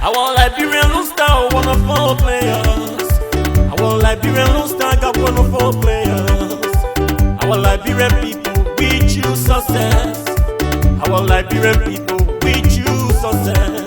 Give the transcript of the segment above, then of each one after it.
I want Liberian Loonstar, one of four players. I want Liberian Loonstar, got one of four players. I want Liberian people, we choose success. I want Liberian people, we choose success.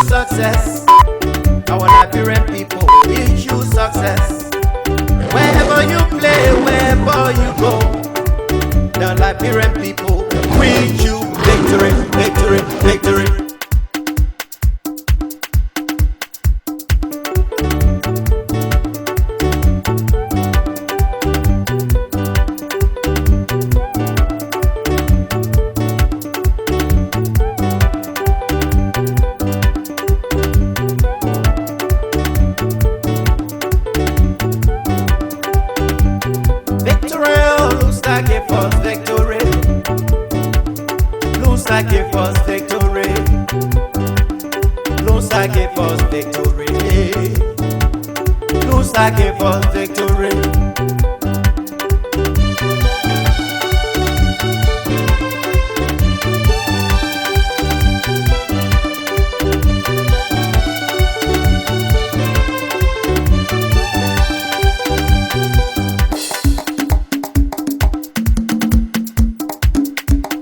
Success. Our Liberian people, we choose success. Wherever you play, wherever you go, the Liberian people, we choose victory, victory, victory. Give us victory. Loonstar give us victory. Loonstar give us victory. Loonstar give us victory.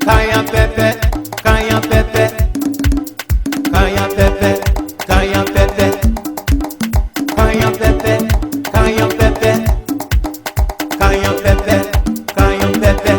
Kaya pepe, kaya pepe, kaya pepe, kaya pepe, kaya pepe, kaya pepe, kaya pepe, kaya pepe.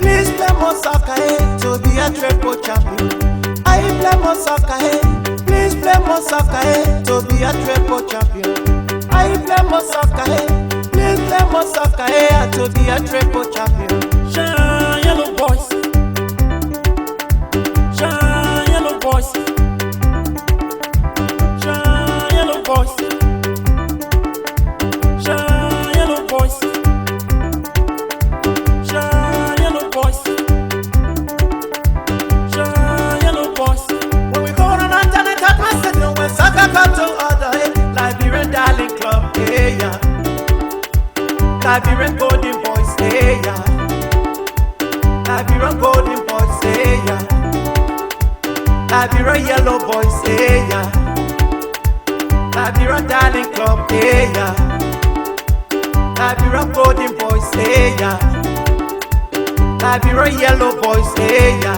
Please play more soccer to be a triple champion. I play more soccer, please play more soccer to be a triple champion. I play more soccer, please play more soccer to be a triple champion. Shine yellow boys, shine yellow boys, shine yellow boys, shine yellow boys. Liberian golden boys, hey yeah. Liberian golden boys, hey yeah. Liberian yellow boys, hey yeah. Liberian darling club, hey yeah. Liberian golden boys, hey ya. Liberian yellow boys, hey ya.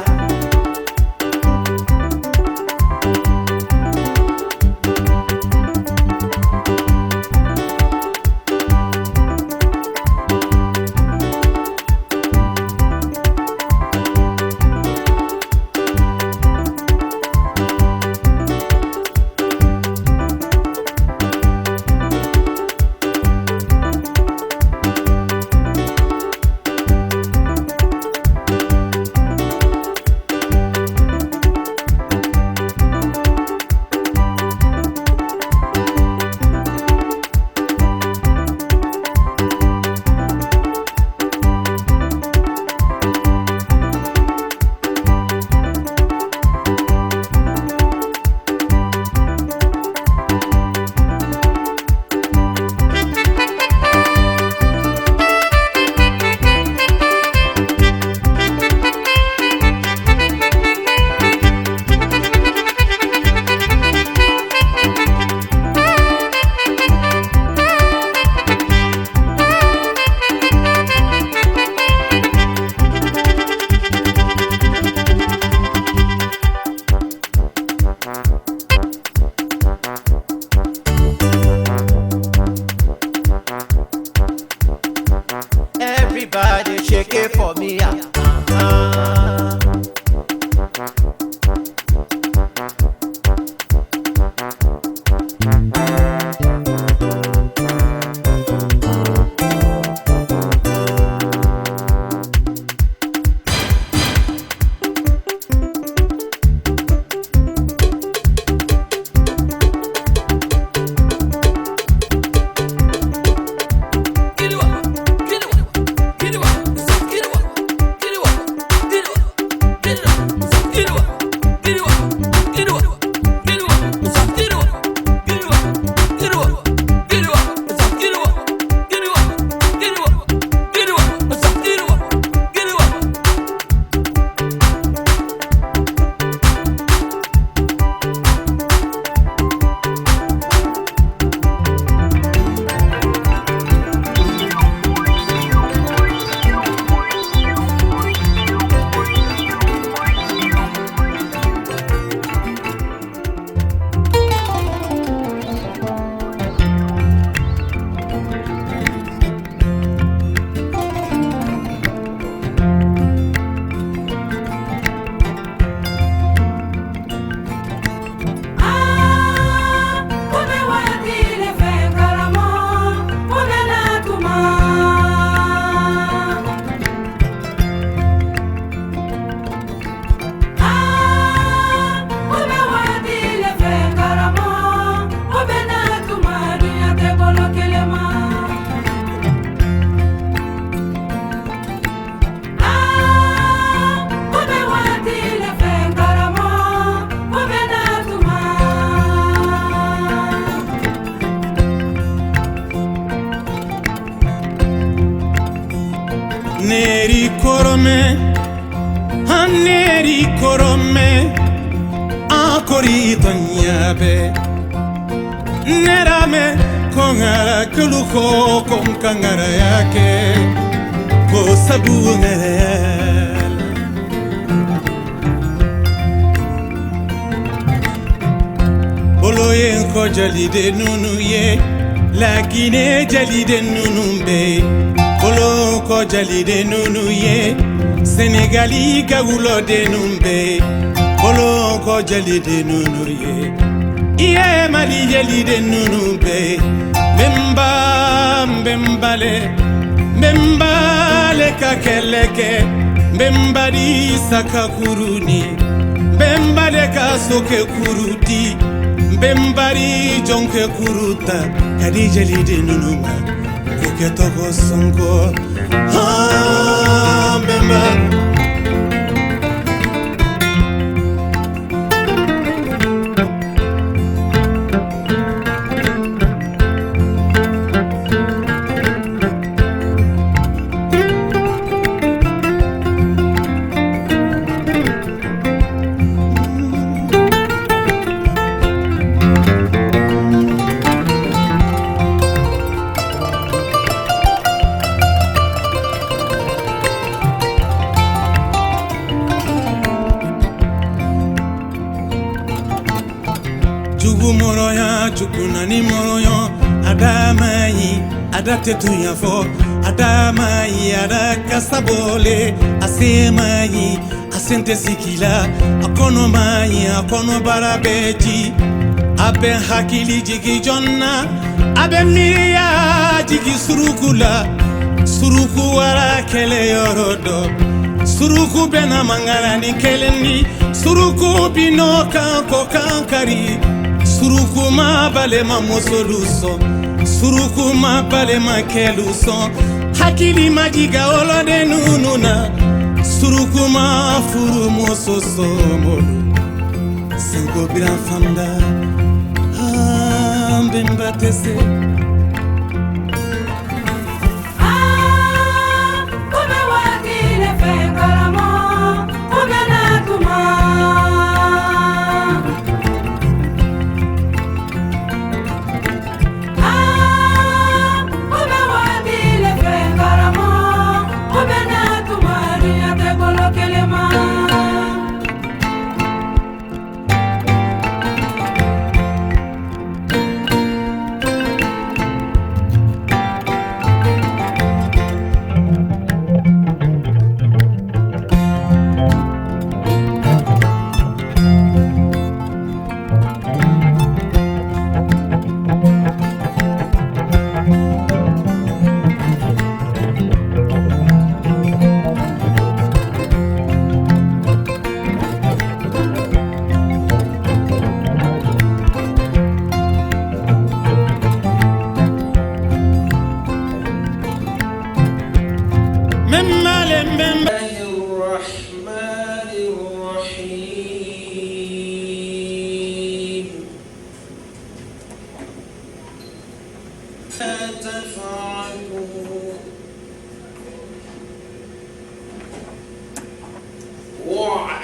Everybody shake it for me, yeah. Neri korome, haneri korome, akori tonyabe. Nerame kongara kuluko kongkangara yake, ko sabu ngel. Boloye ko jalide nunu ye, lakine jalide nunu be. Bolo ko jalide nunu ye, Senegali kawulo de numbe. Bolo ko jalide nunu ye, iye mali jalide nunu be. Bemba mbembale, mbembale kakeleke, mbembadi sakakuruni, mbembale kasoke kuruti, mbembari jonke kuruta, kadi jalide nunu ma. Toko songo, mbemba. adate tuyafo adamai adaka sabole asemai asente sikila akono mai akono barabeji abe hakili jigi jonna abe miya jigi surukula suruku wara kele yorodo suruku bena mangara ni keleni suruku bino kanko kankari suruku ma bale ma mosoluso suruku ma bale ma keluso hakili majiga olode nununa suruku ma furu mososo molu sengo biran fanda bemba tese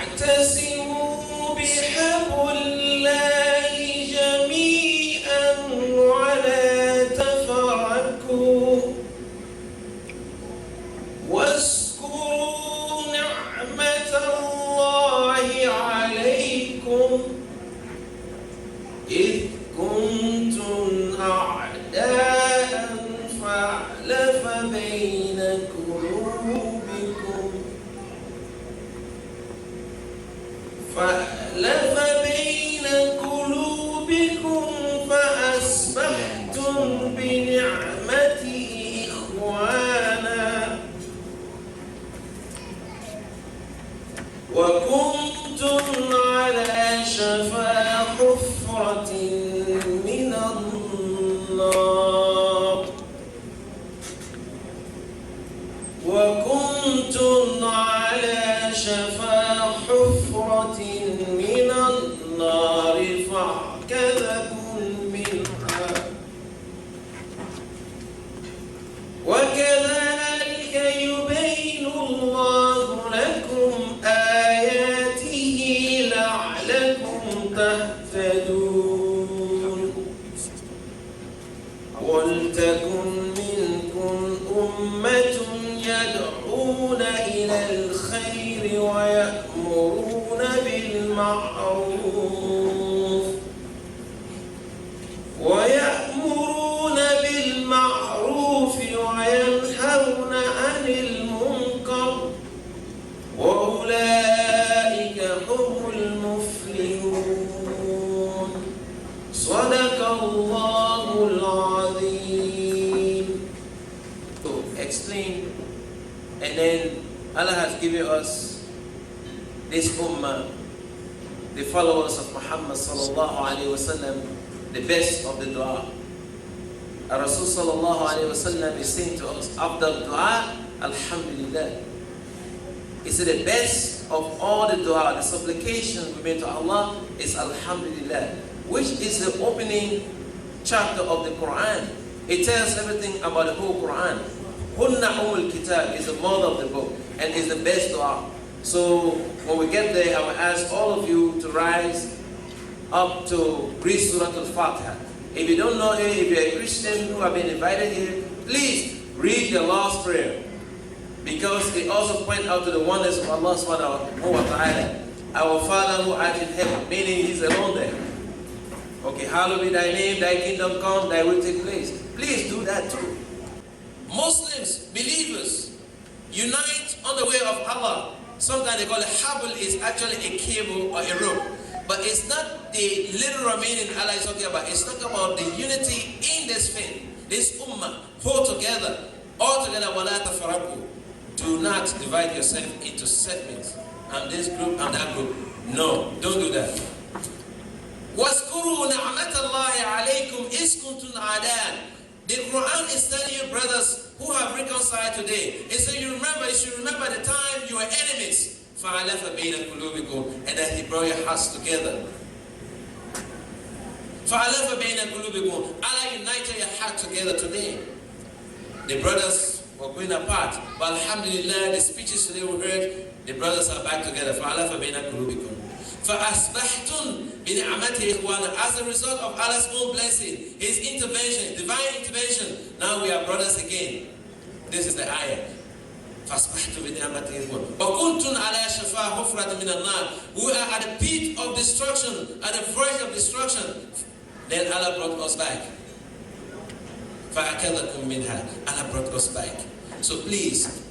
واعتصموا بحبل الله جميعا ولا تفرقوا واذكروا نعمة الله عليكم إذ كنتم أعداء فألف بين قلوبكم فأصبحتم بنعمته إخوانا وكنتم على شفا حفرة من النار من النار فاعتذروا منها وكذلك يبين الله لكم آياته لعلكم تهتدون ولتكن منكم أمة يدعون إلى الخير ويأمرون بالمعروف وينهون عن المنكر وأولئك هم المفلحون صدق الله العظيم. To explain, and then Allah has given us this ummah, the followers of Muhammad sallallahu alayhi wasallam, the best of the dua. Rasul sallallahu alayhi wasallam is saying to us, after dua, alhamdulillah. He said the best of all the dua, the supplication we make to Allah is alhamdulillah, which is the opening chapter of the Quran. It tells everything about the whole Quran. Hunna umul kitab is the mother of the book and is the best dua. So when we get there, I will ask all of you to rise up to read Surah Al-Fatiha. If you don't know it, if you're a Christian who have been invited here, please read the last prayer, because it also points out to the oneness of Allah subhanahu wa ta'ala. Our Father who art in heaven, meaning He's alone there. Okay, hallowed be thy name, thy kingdom come, thy will take place. Please do that too. Muslims, believers, unite on the way of Allah. Sometimes they call it habl, is actually a cable or a rope. But it's not the literal meaning Allah is talking about. It's talking about the unity in this faith, this ummah, hold together, all together, wala tafaraku. Do not divide yourself into segments. I'm this group, I'm that group. No, don't do that. وَاذْكُرُوا نَعْمَةَ اللَّهِ عَلَيْكُمْ إِذْ كُنْتُمْ أَعْدَاءً. The Quran is telling you, brothers who have reconciled today, it says you should remember the time you were enemies. فَعَلَفَ بَيْنَ قُلُوبِكُمْ, and then He brought your hearts together. فَعَلَفَ بَيْنَ قُلُوبِكُمْ, Allah united your heart together today. The brothers were going apart, but alhamdulillah, the speeches today we heard, the brothers are back together. فَعَلَفَ بَيْنَ قُلُوبِكُمْ فَأَصْبَحْتُمْ بِنِعْمَتِهِ إِخْوَانًا. As a result of Allah's own blessing, His intervention, divine intervention, now we are brothers again. This is the ayah. فَأَصْبَحْتُمْ بِنِعْمَتِهِ إِخْوَانًا وَكُنْتُمْ عَلَى شَفَا حُفْرَةٍ مِنَ النَّارِ. We are at the pit of destruction, at the verge of destruction. Then Allah brought us back. فَأَكَلَكُمْ مِنْهَا. Allah brought us back. So please,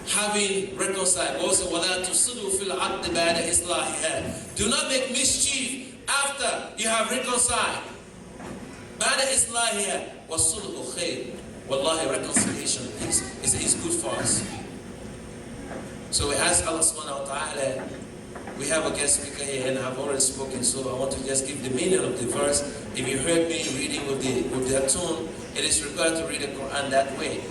having reconciled, also وَلَا تُفْسِدُوا فِي الْعَرْضِ بَعْدَ إِصْلَاحِهَا. Do not make mischief after you have reconciled. بَعْدَ إِصْلَاحِهَا وَالصُّلْحُ خَيْرٌ. Wallahi, reconciliation is good for us. So we ask Allah subhanahu wa ta'ala. We have a guest speaker here and I've already spoken, so I want to just give the meaning of the verse. If you heard me reading with the tune, it is required to read the Quran that way.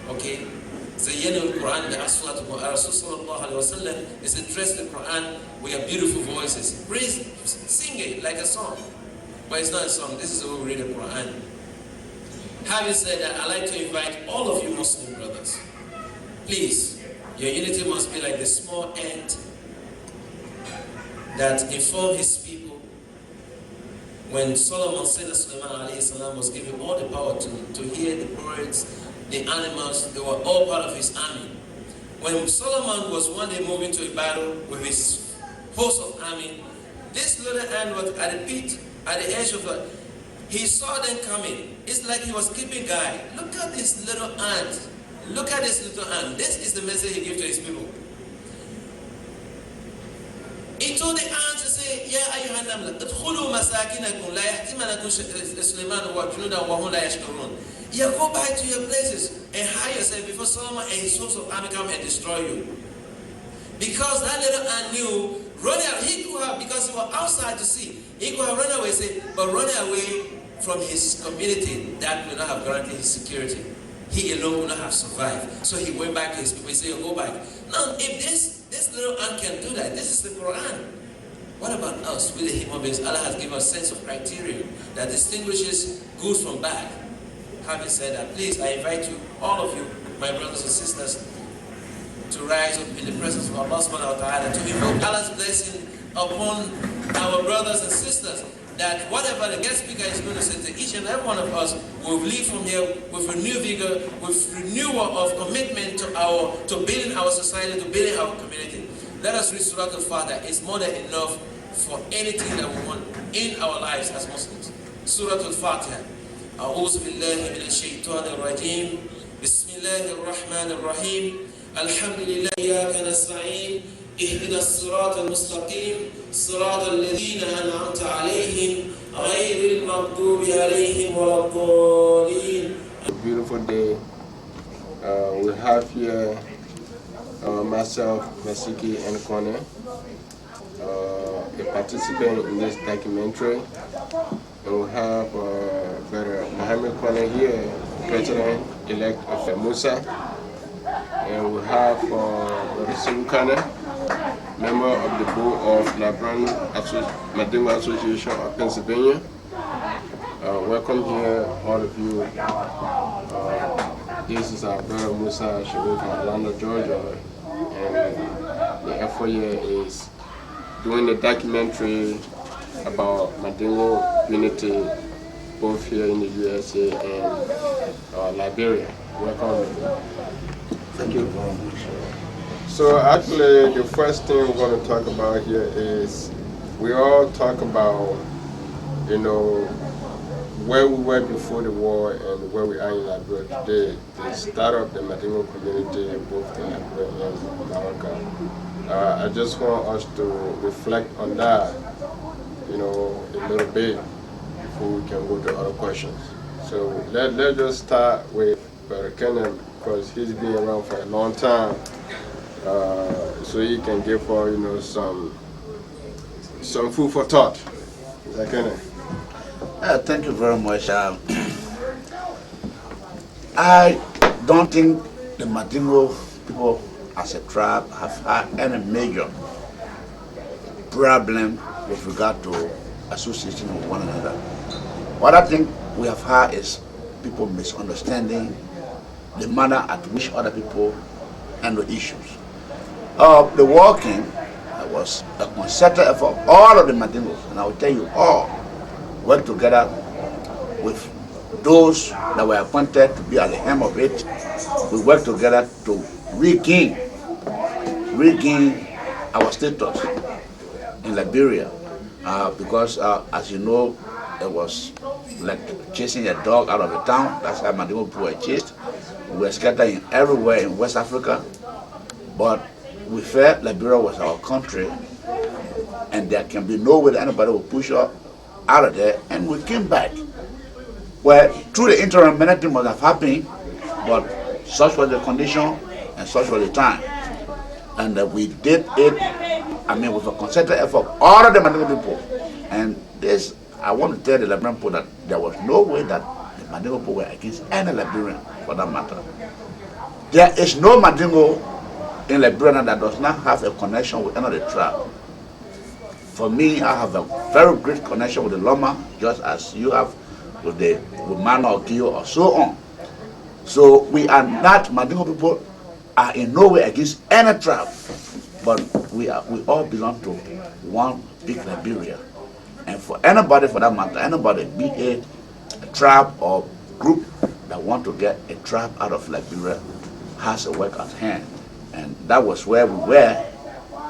Okay? زينوا القرآن بأصواتكم. Rasul sallallahu alaihi wasallam is addressed the Quran with your beautiful voices. Please sing it like a song. But it's not a song, this is the way we read the Quran. Having said that, I'd like to invite all of you Muslim brothers. Please, your unity must be like the small ant that informed his people when Solomon said that Sulaiman alayhi salam was given all the power to hear the birds, the animals, they were all part of his army. When Solomon was one day moving to a battle with his host of army, this little ant was at the pit, at the edge of it. He saw them coming. It's like he was keeping guard. Look at this little ant. Look at this little ant. This is the message he gave to his people. He told the ant to say, Ya ayyuhan naml, adkhulu masakinakum la yahtimanakum Sulaiman wa junudan wa hum la yashkurun. You go back to your places and hide yourself before Solomon and his host of army come and destroy you. Because that little ant knew, run out, he could have, because he was outside to see, he could have run away, but running away from his community, that would not have guaranteed his security. He alone would not have survived. So he went back to his people. He said, go back. Now, if this little ant can do that, this is the Quran. What about us, with the human beings? Allah has given us a sense of criteria that distinguishes good from bad. Having said that, please, I invite you, all of you, my brothers and sisters, to rise up in the presence of Allah subhanahu wa ta'ala, to invoke Allah's blessing upon our brothers and sisters, that whatever the guest speaker is going to say to each and every one of us, will leave from here with renewed vigor, with renewal of commitment to building our society, to building our community. Let us read Surah Al-Fatiha. It's more than enough for anything that we want in our lives as Muslims. Surah Al-Fatiha. أعوذ بالله من الشيطان الرجيم. بسم الله الرحمن الرحيم. الحمد لله إياك نستعين. اهدنا الصراط المستقيم صراط الذين أنعمت عليهم غير المغضوب عليهم ولا الضالين. Beautiful day. We have here myself, Masiki, and Kone, a participant in this documentary. And we have Brother Mohammed Kone here, President-elect of Musa. And we have Brother Sibu Kane, member of the board of Liberian Mandingo Association of Pennsylvania. Welcome here, all of you. This is our brother Musa Sharif from Atlanta, Georgia. And the effort here is doing a documentary about Mandingo unity, both here in the USA and Liberia. Welcome. Thank you. So actually, the first thing we're going to talk about here is we all talk about, where we were before the war and where we are in Liberia today, the start of the Mandingo community, both in Liberia and America. I just want us to reflect on that, a little bit before we can go to other questions. So let's just start with Brother Kenan, because he's been around for a long time, so he can give us, some food for thought. Brother Kenan. Thank you very much. I don't think the Mandingo people as a tribe have had any major problem with regard to association with one another. What I think we have had is people misunderstanding the manner at which other people handle issues. The walking was a concerted effort of all of the Mandingos, and I will tell you all work together with those that were appointed to be at the helm of it. We work together to regain our status in Liberia, because as you know, it was like chasing a dog out of the town. That's how Mandingo people were chased. We were scattered everywhere in West Africa, but we felt Liberia was our country, and there can be no way that anybody will push us out of there, and we came back. Well, through the interim, many things must have happened, but such was the condition and such was the time. And we did it, with a concerted effort, all of the Mandingo people. And this, I want to tell the Liberian people that there was no way that the Mandingo people were against any Liberian for that matter. There is no Mandingo in Liberia that does not have a connection with another tribe. For me, I have a very great connection with the Loma, just as you have with Mana or Kio or so on. So we are not, Mandingo people are in no way against any tribe, but we all belong to one big Liberia. And for anybody, for that matter, anybody, be it a tribe or group that want to get a tribe out of Liberia, has a work at hand. And that was where we were,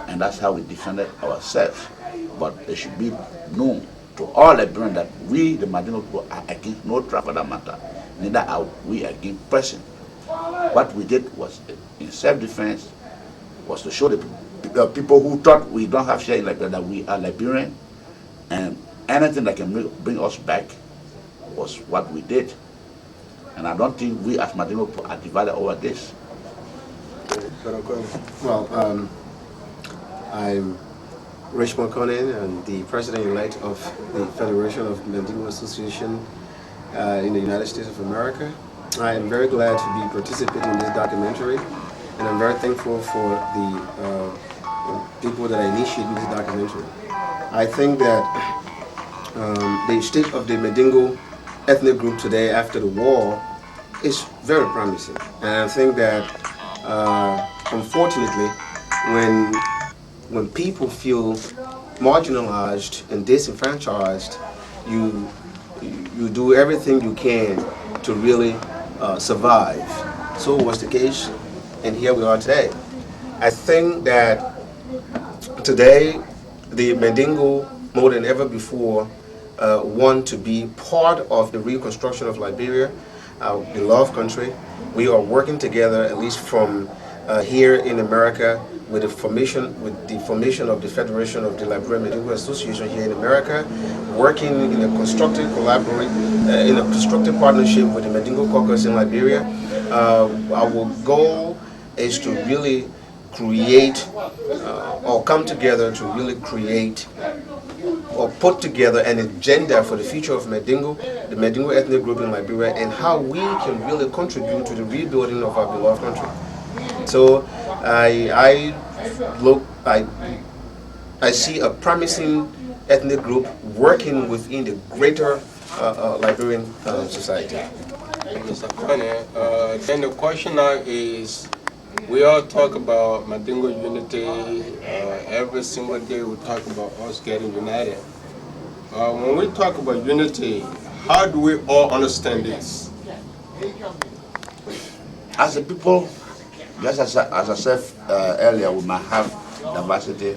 and that's how we defended ourselves. But it should be known to all Liberians that we, the Mandingo people, are against no tribe for that matter. Neither are we against person. What we did was, in self-defense, was to show the people who thought we don't have share in Liberia that we are Liberian, and anything that can bring us back was what we did. And I don't think we as Mandingo people are divided over this. Well, I'm Richmond Conan, and the president-elect of the Federation of Mandingo Association in the United States of America. I am very glad to be participating in this documentary, and I'm very thankful for the people that are initiating this documentary. I think that the state of the Mandingo ethnic group today after the war is very promising, and I think that unfortunately, when people feel marginalized and disenfranchised, you do everything you can to really survive. So was the case, and here we are today. I think that today the Mandingo, more than ever before, want to be part of the reconstruction of Liberia, our beloved country. We are working together, at least from here in America, with the formation of the Federation of the Liberian Mandingo Association here in America, working in a constructive partnership with the Mandingo Caucus in Liberia. Our goal is to really create or come together to really create or put together an agenda for the future of Mandingo, the Mandingo ethnic group in Liberia, and how we can really contribute to the rebuilding of our beloved country. So I see a promising ethnic group working within the greater Liberian society. Mr. Kone, then the question now is, we all talk about Mandingo unity. Every single day we talk about us getting united. When we talk about unity, how do we all understand this? As a people, just as I said earlier, we might have diversity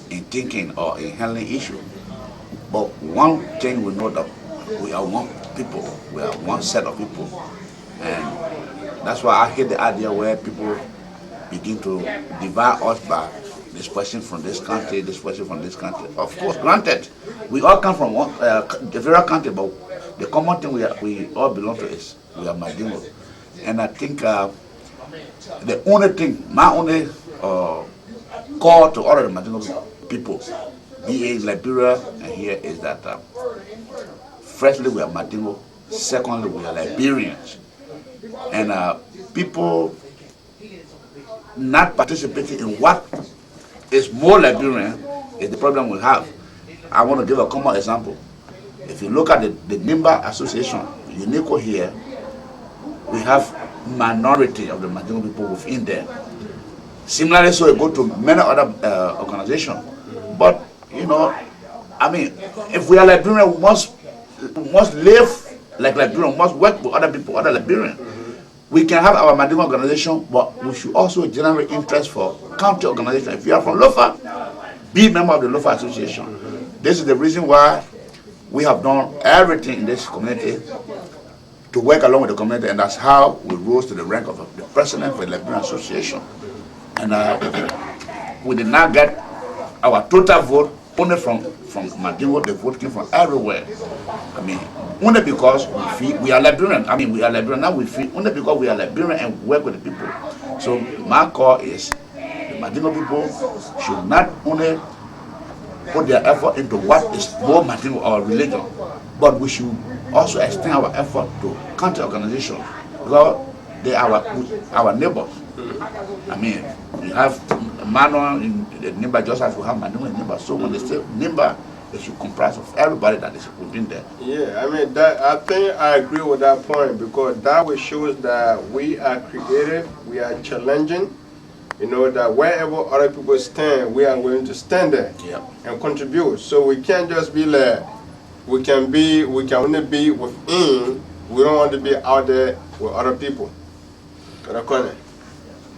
in thinking or in handling issues. But one thing we know that we are one. people. We are one set of people. And that's why I hate the idea where people begin to divide us by this person from this country, this person from this country. Of course, granted, we all come from the very country, but the common thing we all belong to is we are Mandingo. And I think the only thing, my only call to all of the Mandingo people, be in Liberia and here, is that firstly we are Mandingo, secondly we are Liberians. And people not participating in what is more Liberian is the problem we have. I want to give a common example. If you look at the Nimba Association, UNICO here, we have minority of the Mandingo people within there. Similarly, so you go to many other organizations. But, you know, I mean, if we are Liberian, we must live like Liberian, we must work with other people, other Liberians. We can have our Mandingo organization, but we should also generate interest for county organization. If you are from Lofa, be a member of the Lofa Association. This is the reason why we have done everything in this community to work along with the community, and that's how we rose to the rank of the president for the Liberian Association. And we did not get our total vote only from Mandingo. The vote came from everywhere. I mean, only because we are Liberian. I mean, we are Liberian now. We feel only because we are Liberian and work with the people. So my call is the Mandingo people should not only put their effort into what is more Mandingo or religion, but we should also extend our effort to country organizations, because they are our neighbors. I mean, we have Mano in the Nimba just as we have Mandingo in Nimba. So when they say Nimba, it should comprise of everybody that is within there. Yeah, I mean, that, I think I agree with that point, because that will show that we are creative, we are challenging. You know, that wherever other people stand, we are going to stand there and contribute. So we can't just be like, we can only be within. We don't want to be out there with other people.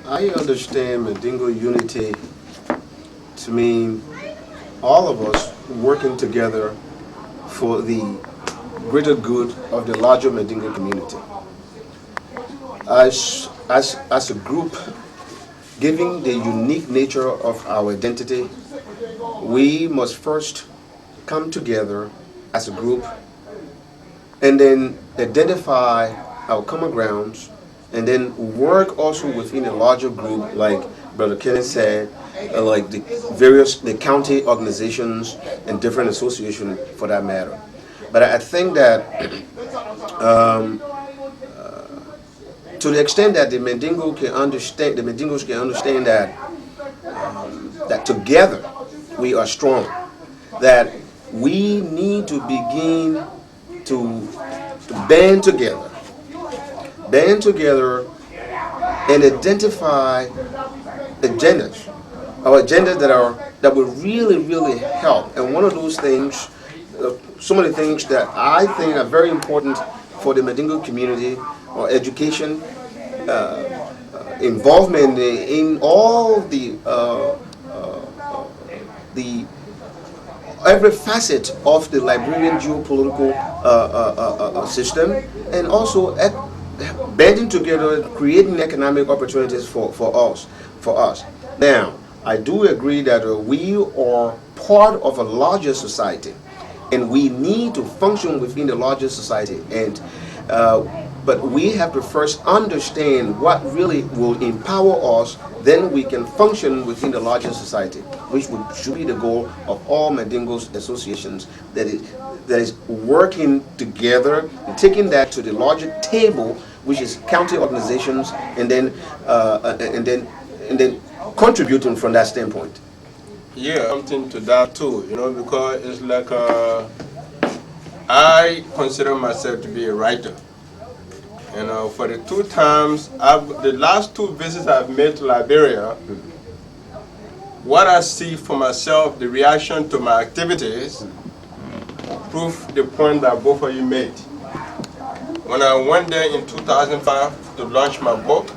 I understand Mandingo unity to mean all of us working together for the greater good of the larger Mandingo community. As a group, given the unique nature of our identity, we must first come together as a group and then identify our common grounds, and then work also within a larger group, like Brother Kenneth said, like the county organizations and different associations for that matter. But I think that to the extent that the Mandingos can understand that that together we are strong, that we need to begin to band together and identify agendas, or agendas that will really help. And one of those things, some of the things that I think are very important for the Mandingo community, or education, involvement in all the every facet of the Liberian geopolitical system, and also banding together, creating economic opportunities for us. Now, I do agree that we are part of a larger society, and we need to function within the larger society. And but we have to first understand what really will empower us. Then we can function within the larger society, which should be the goal of all Mandingos associations. That is working together and taking that to the larger table, which is county organizations, and then contributing from that standpoint. Yeah, something to that too, you know, because it's like I consider myself to be a writer. You know, for the the last two visits I've made to Liberia, what I see for myself, the reaction to my activities, prove the point that both of you made. When I went there in 2005 to launch my book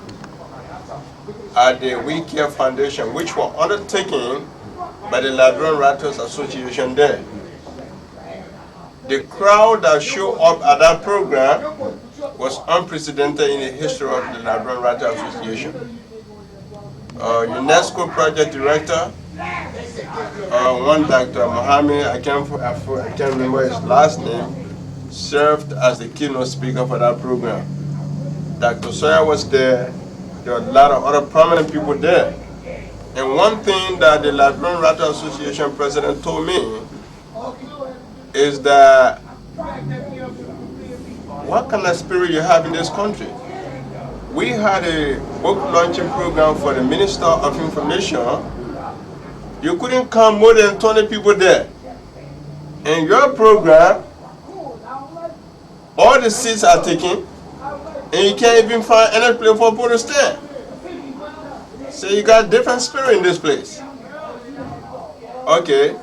at the We Care Foundation, which were undertaken by the Liberian Writers Association there, The crowd that showed up at that program was unprecedented in the history of the Liberian Writers Association. UNESCO project director, one Dr. Mohammed, I can't remember his last name, served as the keynote speaker for that program. Dr. Sawyer was there. There were a lot of other prominent people there. And one thing that the Liberian Writers Association president told me is that what kind of spirit you have in this country? We had a book launching program for the Minister of Information. You couldn't come more than 20 people there. In your program, all the seats are taken, and you can't even find any place for people to stand. So you got different spirit in this place. Okay.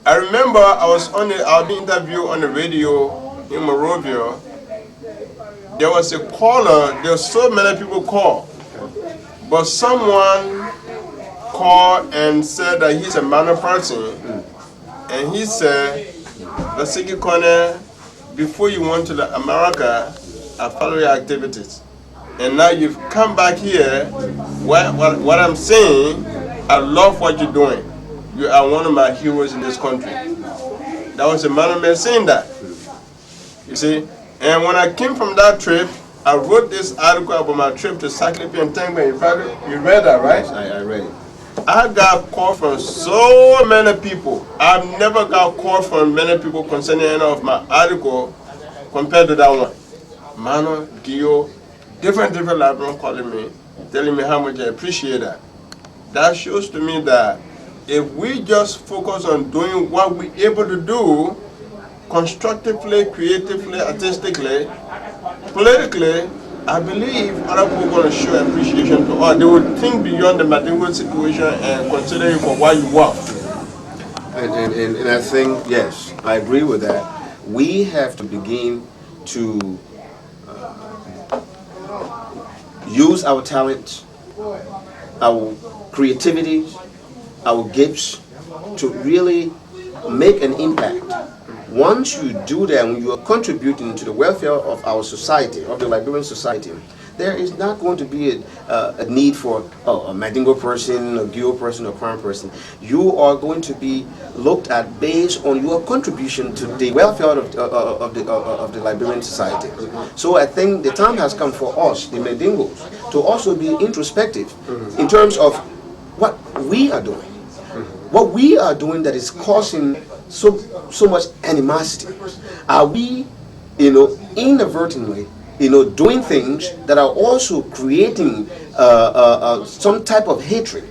I remember I was being interviewed on the radio in Monrovia. There was a caller, there were so many people called. But someone called and said that he's a minor person. And he said, Lasiki Kone, before you went to America, I follow your activities. And now you've come back here. What I'm saying, I love what you're doing. You are one of my heroes in this country. That was a man saying that. You see? And when I came from that trip, I wrote this article about my trip to Saklipi and Tengbe. You read that, right? Yes, I read it. I got called from so many people. I've never got called from many people concerning any of my article compared to that one. Mano, Gio, different Liberians calling me, telling me how much I appreciate that. That shows to me that if we just focus on doing what we're able to do, constructively, creatively, artistically, politically, I believe other people are going to show appreciation to us. They will think beyond the Mandingo situation and consider you for what you are. And I think, yes, I agree with that. We have to begin to use our talents, our creativity, our gifts to really make an impact. Once you do that, when you are contributing to the welfare of our society, of the Liberian society, there is not going to be a need for a Mandingo person, a Gio person, a Crown person. You are going to be looked at based on your contribution to the welfare of the Liberian society. So I think the time has come for us, the Mandingos, to also be introspective in terms of what we are doing. What we are doing that is causing so much animosity. Are we, inadvertently, doing things that are also creating some type of hatred?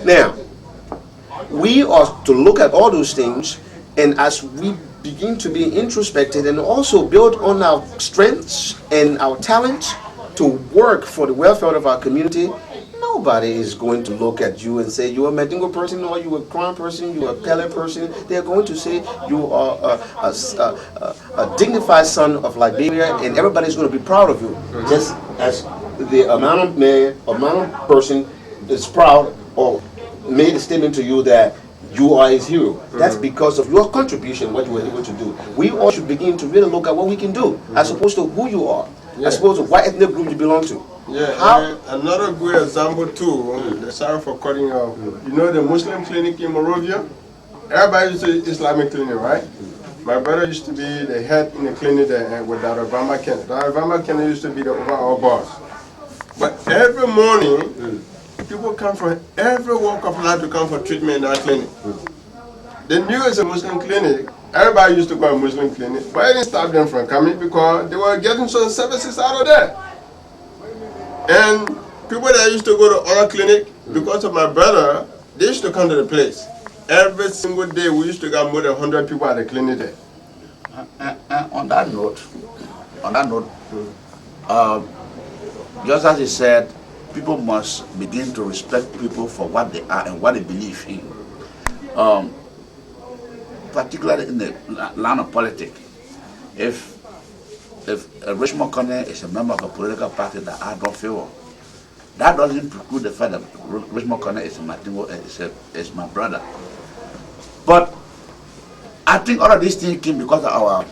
Now, we are to look at all those things, and as we begin to be introspective and also build on our strengths and our talents to work for the welfare of our community, nobody is going to look at you and say you're a Mandingo person or you're a Crown person, you're a Pele person. They're going to say you are a dignified son of Liberia, and everybody's going to be proud of you. Just as the amount of man, amount of person is proud or made a statement to you that you are his hero. That's because of your contribution, what you were able to do. We all should begin to really look at what we can do, as opposed to who you are, as opposed to what ethnic group you belong to. Yeah, another good example too, sorry for cutting you off. You know the Muslim clinic in Monrovia? Everybody used to Islamic clinic, right? My brother used to be the head in the clinic there with Dr. Vama Kennedy. Dr. Vama Kennedy used to be the overall boss. But every morning, people come from every walk of life to come for treatment in that clinic. They knew it's a Muslim clinic. Everybody used to go to a Muslim clinic, but it didn't stop them from coming because they were getting some services out of there. And people that used to go to our clinic, because of my brother, they used to come to the place. Every single day, we used to get more than 100 people at the clinic there. On that note, just as he said, people must begin to respect people for what they are and what they believe in. Particularly in the line of politics. If Richmond Corner is a member of a political party that I don't favor, that doesn't preclude the fact that Richmond Corner is a Mandingo, is my brother. But I think all of these things came because of our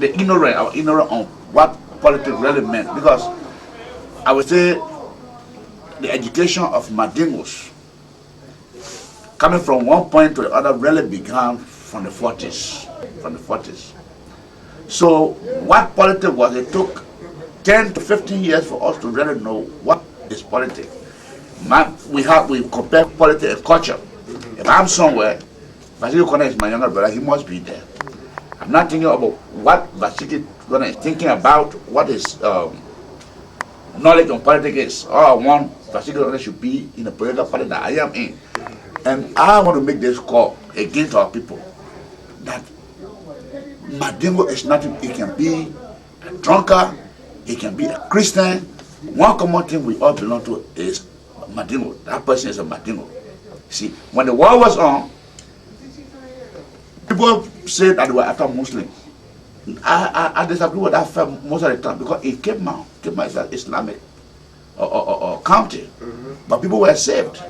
the ignorance, our ignorance on what politics really meant. Because I would say the education of Mandingos coming from one point to the other really began from the 40s. So what politics was, it took 10 to 15 years for us to really know what is politics. We compare politics and culture. If I'm somewhere, Vasily Kona is my younger brother, he must be there. I'm not thinking about what Vasily Kona is thinking about, what his knowledge on politics is. All I want Vasily Kona should be in the political party that I am in. And I want to make this call against our people that Mandingo is nothing. It can be a drunkard, it can be a Christian. One common thing we all belong to is Mandingo. That person is a Mandingo. See, when the war was on, people said that they were after Muslims. I disagree with that fact most of the time because it came out as an Islamic country, but people were saved.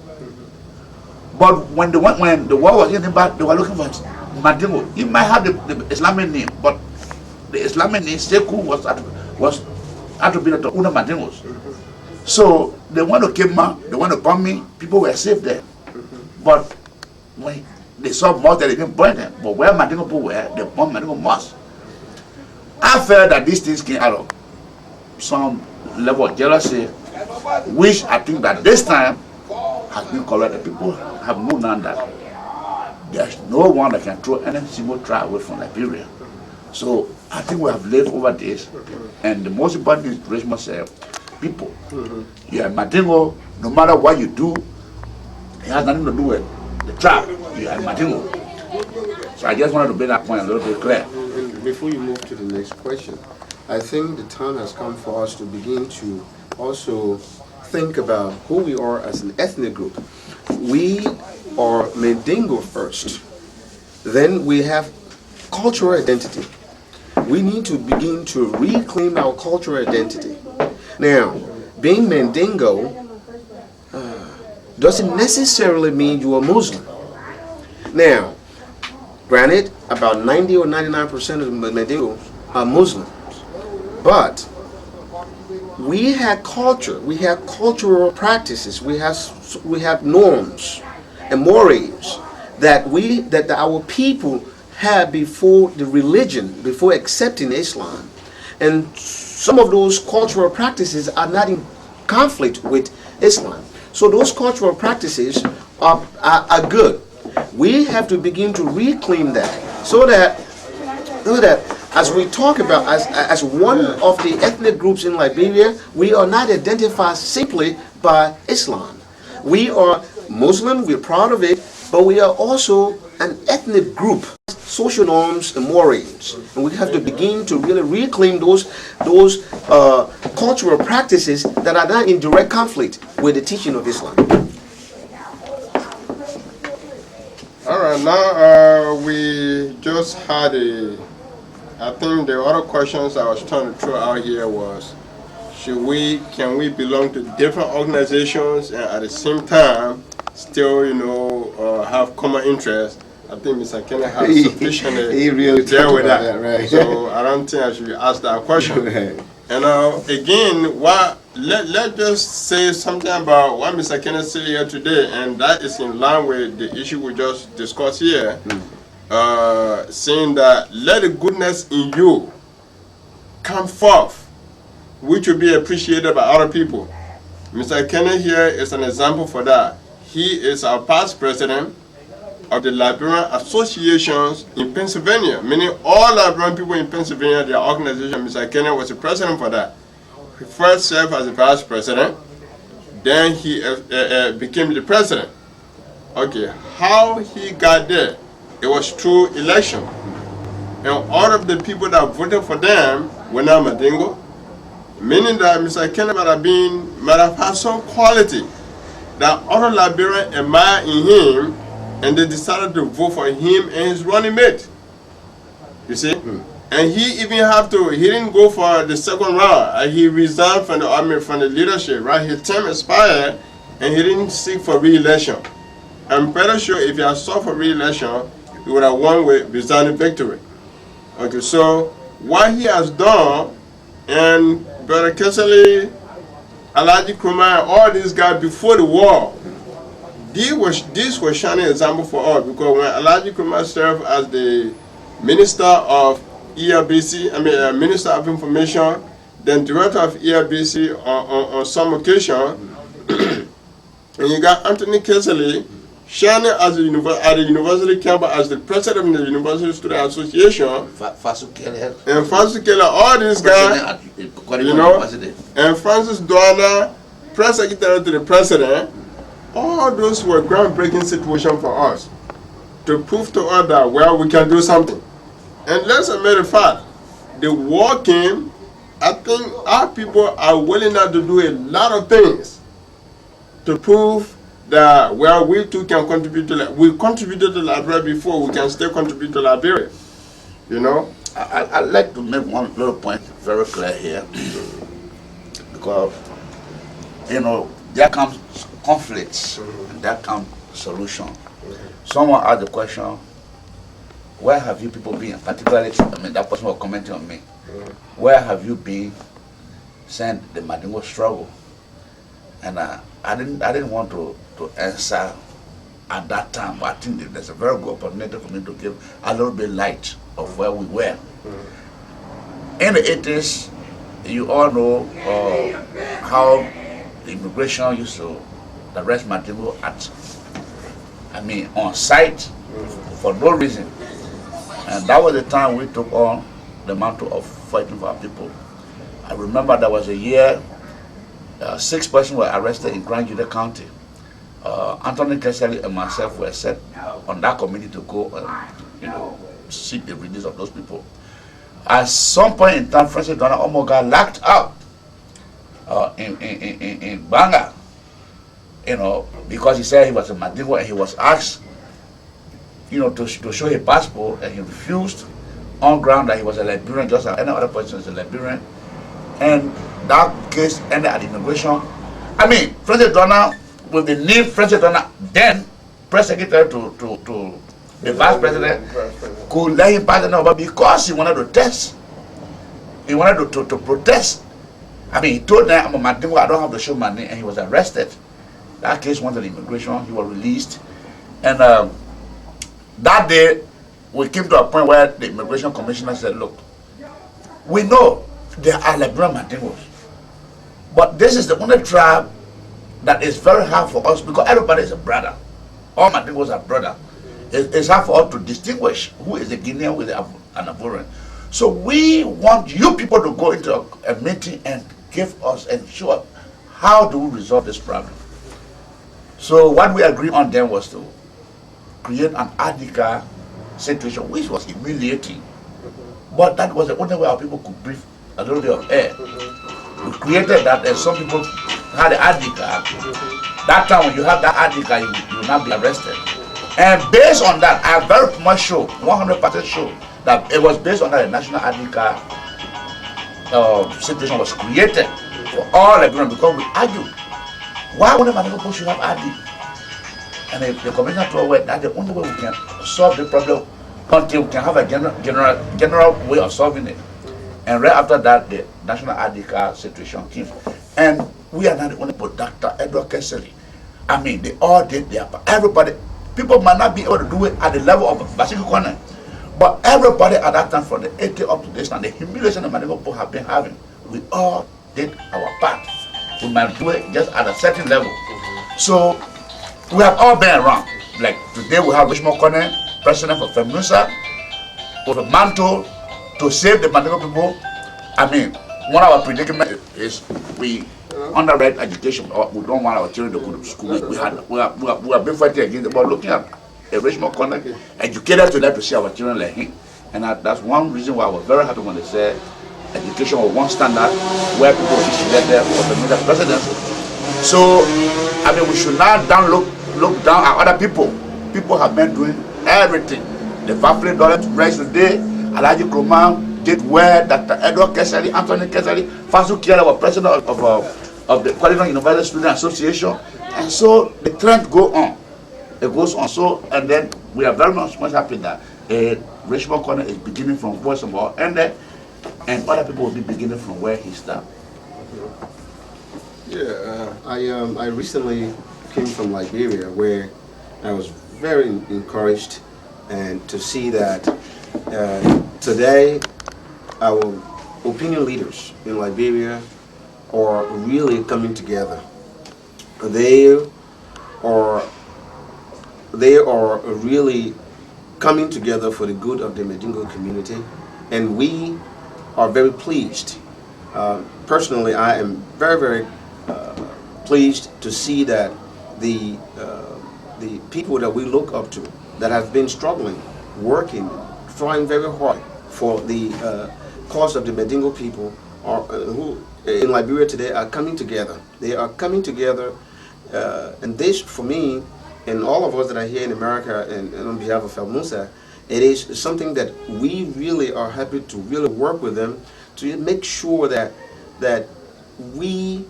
But when the war was getting back, they were looking for Mandingo. He might have the Islamic name, but the Islamic name Seku was attributed to Una Mandingos. So they want to kill me, they want to bomb me. People were saved there. But when they saw mosque, they didn't burn them. But where Mandingo people were, they bombed Mandingo mosque. I felt that these things came out of some level of jealousy, which I think that this time has been corrected. People have known now that there's no one that can throw any single tribe away from Liberia. So I think we have lived over this, and the most important thing is to raise myself, people. You are Mandingo, no matter what you do, it has nothing to do with the tribe. You are Mandingo. So I just wanted to make that point a little bit clear. And before you move to the next question, I think the time has come for us to begin to also think about who we are as an ethnic group. We are Mandingo first. Then we have cultural identity. We need to begin to reclaim our cultural identity. Now, being Mandingo doesn't necessarily mean you are Muslim. Now, granted, about 90 or 99% of the Mandingos are Muslims. But we have culture, we have cultural practices, we have norms and mores that our people had before the religion, before accepting Islam. And some of those cultural practices are not in conflict with Islam. So those cultural practices are good. We have to begin to reclaim that so that as we talk about as one of the ethnic groups in Liberia, we are not identified simply by Islam. We are Muslim, we're proud of it, but we are also an ethnic group, social norms and mores. And we have to begin to really reclaim those cultural practices that are not in direct conflict with the teaching of Islam. All right, now we just had I think the other questions I was trying to throw out here was, can we belong to different organizations and at the same time still, have common interests? I think Mr. Kenneth has sufficiently he really deal with that. Right? So I don't think I should ask that question. Right. And again, let's just say something about what Mr. Kenneth said here today, and that is in line with the issue we just discussed here. Saying that let the goodness in you come forth, which will be appreciated by other people. Mr. Kenneth here is an example for that. He is our past president of the Liberian associations in Pennsylvania, meaning all Liberian people in Pennsylvania, their organization. Mr. Kenneth was the president for that. He first served as the vice president, then he became the president. Okay, how he got there? It was through election. And all of the people that voted for them were not Mandingo, meaning that Mr. Kenneth might have had some quality that other Liberians admire in him, and they decided to vote for him and his running mate. You see? And he didn't go for the second round. He resigned from the army, from the leadership, right? His term expired, and he didn't seek for re-election. I'm pretty sure if he had sought for re-election, he would have won with resounding victory. Okay, so what he has done, and Brother Kesseley, Alhaji Kumar, all these guys before the war, this was shining example for us, because when Alhaji Kumar served as the Minister of ERBC, Minister of Information, then Director of ERBC on some occasion, and you got Anthony Kesseley shining as at the university campus as the president of the University Student Association. And Fasu Keller, all these guys, you know, and Francis Douana, press secretary to the president. All those were groundbreaking situations for us to prove to us that, well, we can do something. And let's admit the fact, the war came. I think our people are willing now to do a lot of things to prove that, well, we too can contribute to that. We contributed to Liberia before, we can still contribute to Liberia. You know? I'd like to make one little point very clear here. Because, you know, there comes conflicts and there comes solution. Someone asked the question, where have you people been? Particularly, that person was commenting on me. Where have you been since the Mandingo struggle? And I didn't want to answer at that time, but I think there's a very good opportunity for me to give a little bit light of where we were. In the 80s, you all know how the immigration used to arrest Mandingo on site for no reason. And that was the time we took on the mantle of fighting for our people. I remember there was a year, 6 persons were arrested in Grand Juda County. Anthony Kesseley and myself were set on that committee to go and seek the release of those people. At some point in time, Francis Douana almost got locked up in Banga, because he said he was a Mandingo, and he was asked, to show his passport, and he refused on ground that he was a Liberian, just like any other person is a Liberian. And that case ended at immigration. Francis Douana, with the name Francis Douana, then press secretary to the vice president, could let him pass the number because he wanted to test. He wanted to protest. He told them, I'm a Mandingo, I don't have to show my name, and he was arrested. That case went to the immigration, he was released. And that day, we came to a point where the immigration commissioner said, look, we know there are Liberian Mandingos, but this is the only tribe that is very hard for us, because everybody is a brother. All Mandingos are brother. It's hard for us to distinguish who is a Guinean, who is an Ivorian. So we want you people to go into a meeting and give us and show us how do we resolve this problem. So what we agreed on then was to create an Adika situation, which was humiliating. But that was the only way our people could breathe a little bit of air. We created that, and some people had the Adika. That time when you have that Adika, you will not be arrested. And based on that, I am very much sure, 100% sure, that it was based on that the National Adika situation was created for all Liberians, because we argued, why would the Mandingo should have Adi? And the commissioner told us that the only way we can solve the problem until we can have a general way of solving it. And right after that, the National Adika situation came. And we are not the only people. Dr. Edward Kesseley, they all did their part. Everybody, people might not be able to do it at the level of Basiki Kone, but everybody at that time, from the 80 up to this time, the humiliation the Mandingo people have been having, we all did our part. We might do it just at a certain level. So we have all been around. Like today we have Richmond Kone, president for FEMNUSA, with a mantle to save the Mandingo people. One of our predicaments is we underrate education, or we don't want our children to go to school. We have been fighting against it, but looking at a Richmond Kone, educators to like to see our children like him. And that's one reason why I was very happy when they said education was one standard where people used to get there for the middle presidency. So, we should not look down at other people. People have been doing everything. The family dollars raised today, Alhaji Kumar did well, Dr. Edward Kesseley, Anthony Kesseley, Fasu Keller was president of the Qualifying University Student Association. And so the trend go on. It goes on. So, and then we are very much happy that Richmond Corner is beginning from where someone ended, and other people will be beginning from where he started. Yeah. I recently came from Liberia, where I was very encouraged and to see that today our opinion leaders in Liberia are really coming together. They are really coming together for the good of the Mandingo community, and we are very pleased. Personally, I am very pleased to see that the people that we look up to, that have been struggling, working, trying very hard for the cause of the Mandingo people, who in Liberia today are coming together. They are coming together, and this, for me, and all of us that are here in America, and on behalf of El Musa, it is something that we really are happy to really work with them to make sure that we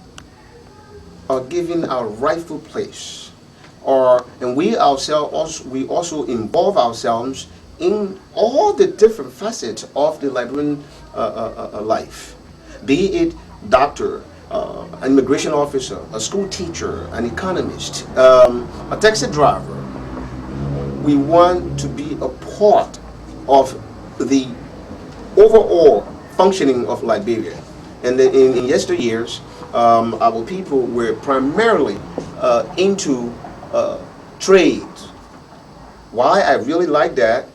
are given our rightful place, and we ourselves also involve ourselves in all the different facets of the Liberian life, be it doctor, an immigration officer, a school teacher, an economist, a taxi driver. We want to be a part of the overall functioning of Liberia. And in yesteryears, our people were primarily into trade. Why? I really like that,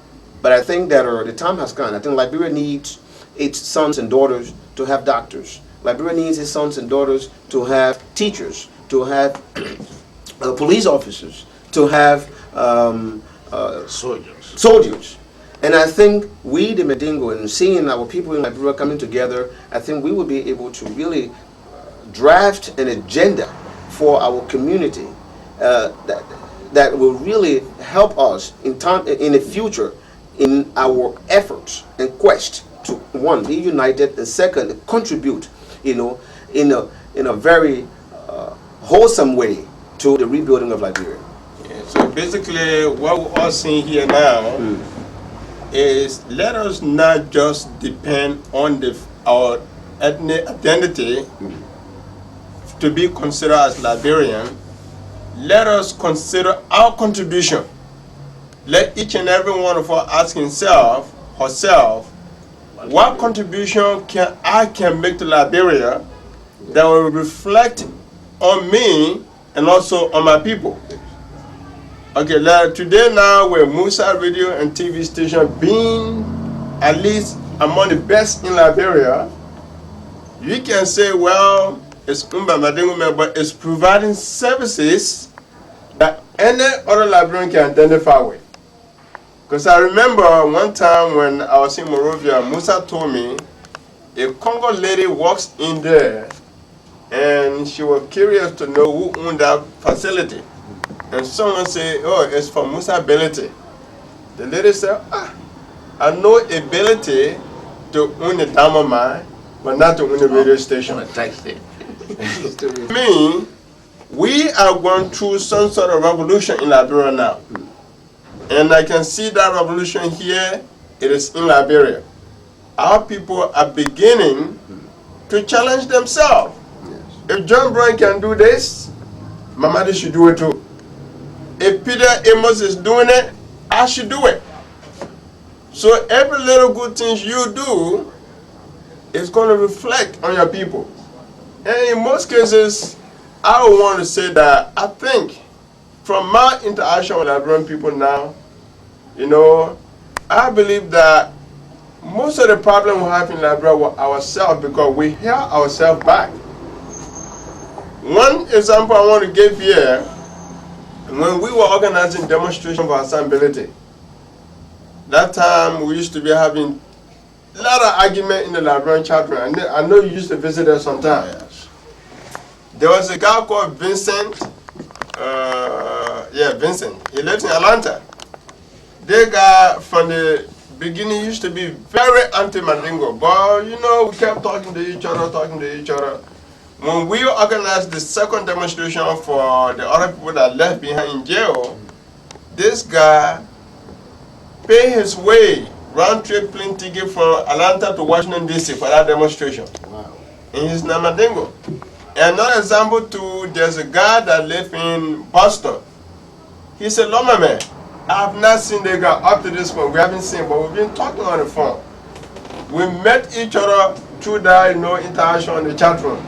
but I think that the time has gone. I think Liberia needs its sons and daughters to have doctors. Liberia needs its sons and daughters to have teachers, to have police officers, to have soldiers. And I think we, the Mandingo, and seeing our people in Liberia coming together, I think we will be able to really draft an agenda for our community that will really help us in the future in our efforts and quest to, one, be united, and second, contribute, in a very wholesome way to the rebuilding of Liberia. Yeah, so basically, what we're all seeing here now is, let us not just depend on our ethnic identity to be considered as Liberian. Let us consider our contribution. Let each and every one of us ask himself, herself, what contribution can I make to Liberia that will reflect on me and also on my people? Okay, today now we're Musa Radio and TV station, being at least among the best in Liberia. You can say, well, it's Mandingo, but it's providing services that any other Liberian can identify with. Because I remember one time when I was in Monrovia, Musa told me a Congo lady walks in there and she was curious to know who owned that facility. And someone said, oh, it's for Musa Ability. The lady said, I know ability to own a diamond mine, but not to own a radio station. I mean, we are going through some sort of revolution in Liberia now. And I can see that revolution here, it is in Liberia. Our people are beginning to challenge themselves. If John Brown can do this, Mamadi should do it too. If Peter Amos is doing it, I should do it. So every little good thing you do is going to reflect on your people. And in most cases, I would want to say that I think from my interaction with Liberian people now, I believe that most of the problem we have in Liberia were ourselves, because we hear ourselves back. One example I want to give here, when we were organizing demonstration for accessibility, that time we used to be having a lot of argument in the Liberian chapter, and I know you used to visit us sometimes. Yes. There was a guy called Vincent. Vincent. He lives in Atlanta. That guy from the beginning used to be very anti-Mandingo, but we kept talking to each other. When we organized the second demonstration for the other people that left behind in jail, this guy paid his way round trip plane ticket from Atlanta to Washington D.C. for that demonstration. Wow. And he's Mandingo. Another example too, there's a guy that lives in Boston. He said, Loma man, I have not seen the guy up to this point. We haven't seen, but we've been talking on the phone. We met each other through that, interaction on the chat room.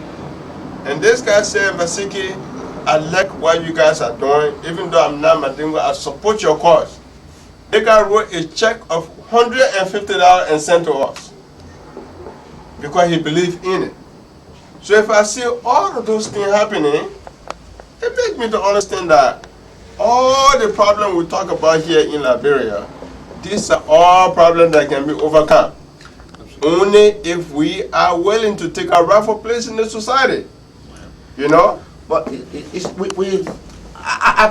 And this guy said, Vasiki, I like what you guys are doing. Even though I'm not Mandingo, I support your cause. The guy wrote a check of $150 and sent to us because he believed in it. So if I see all of those things happening, it makes me to understand that all the problems we talk about here in Liberia, these are all problems that can be overcome. Only if we are willing to take our rightful place in the society. But I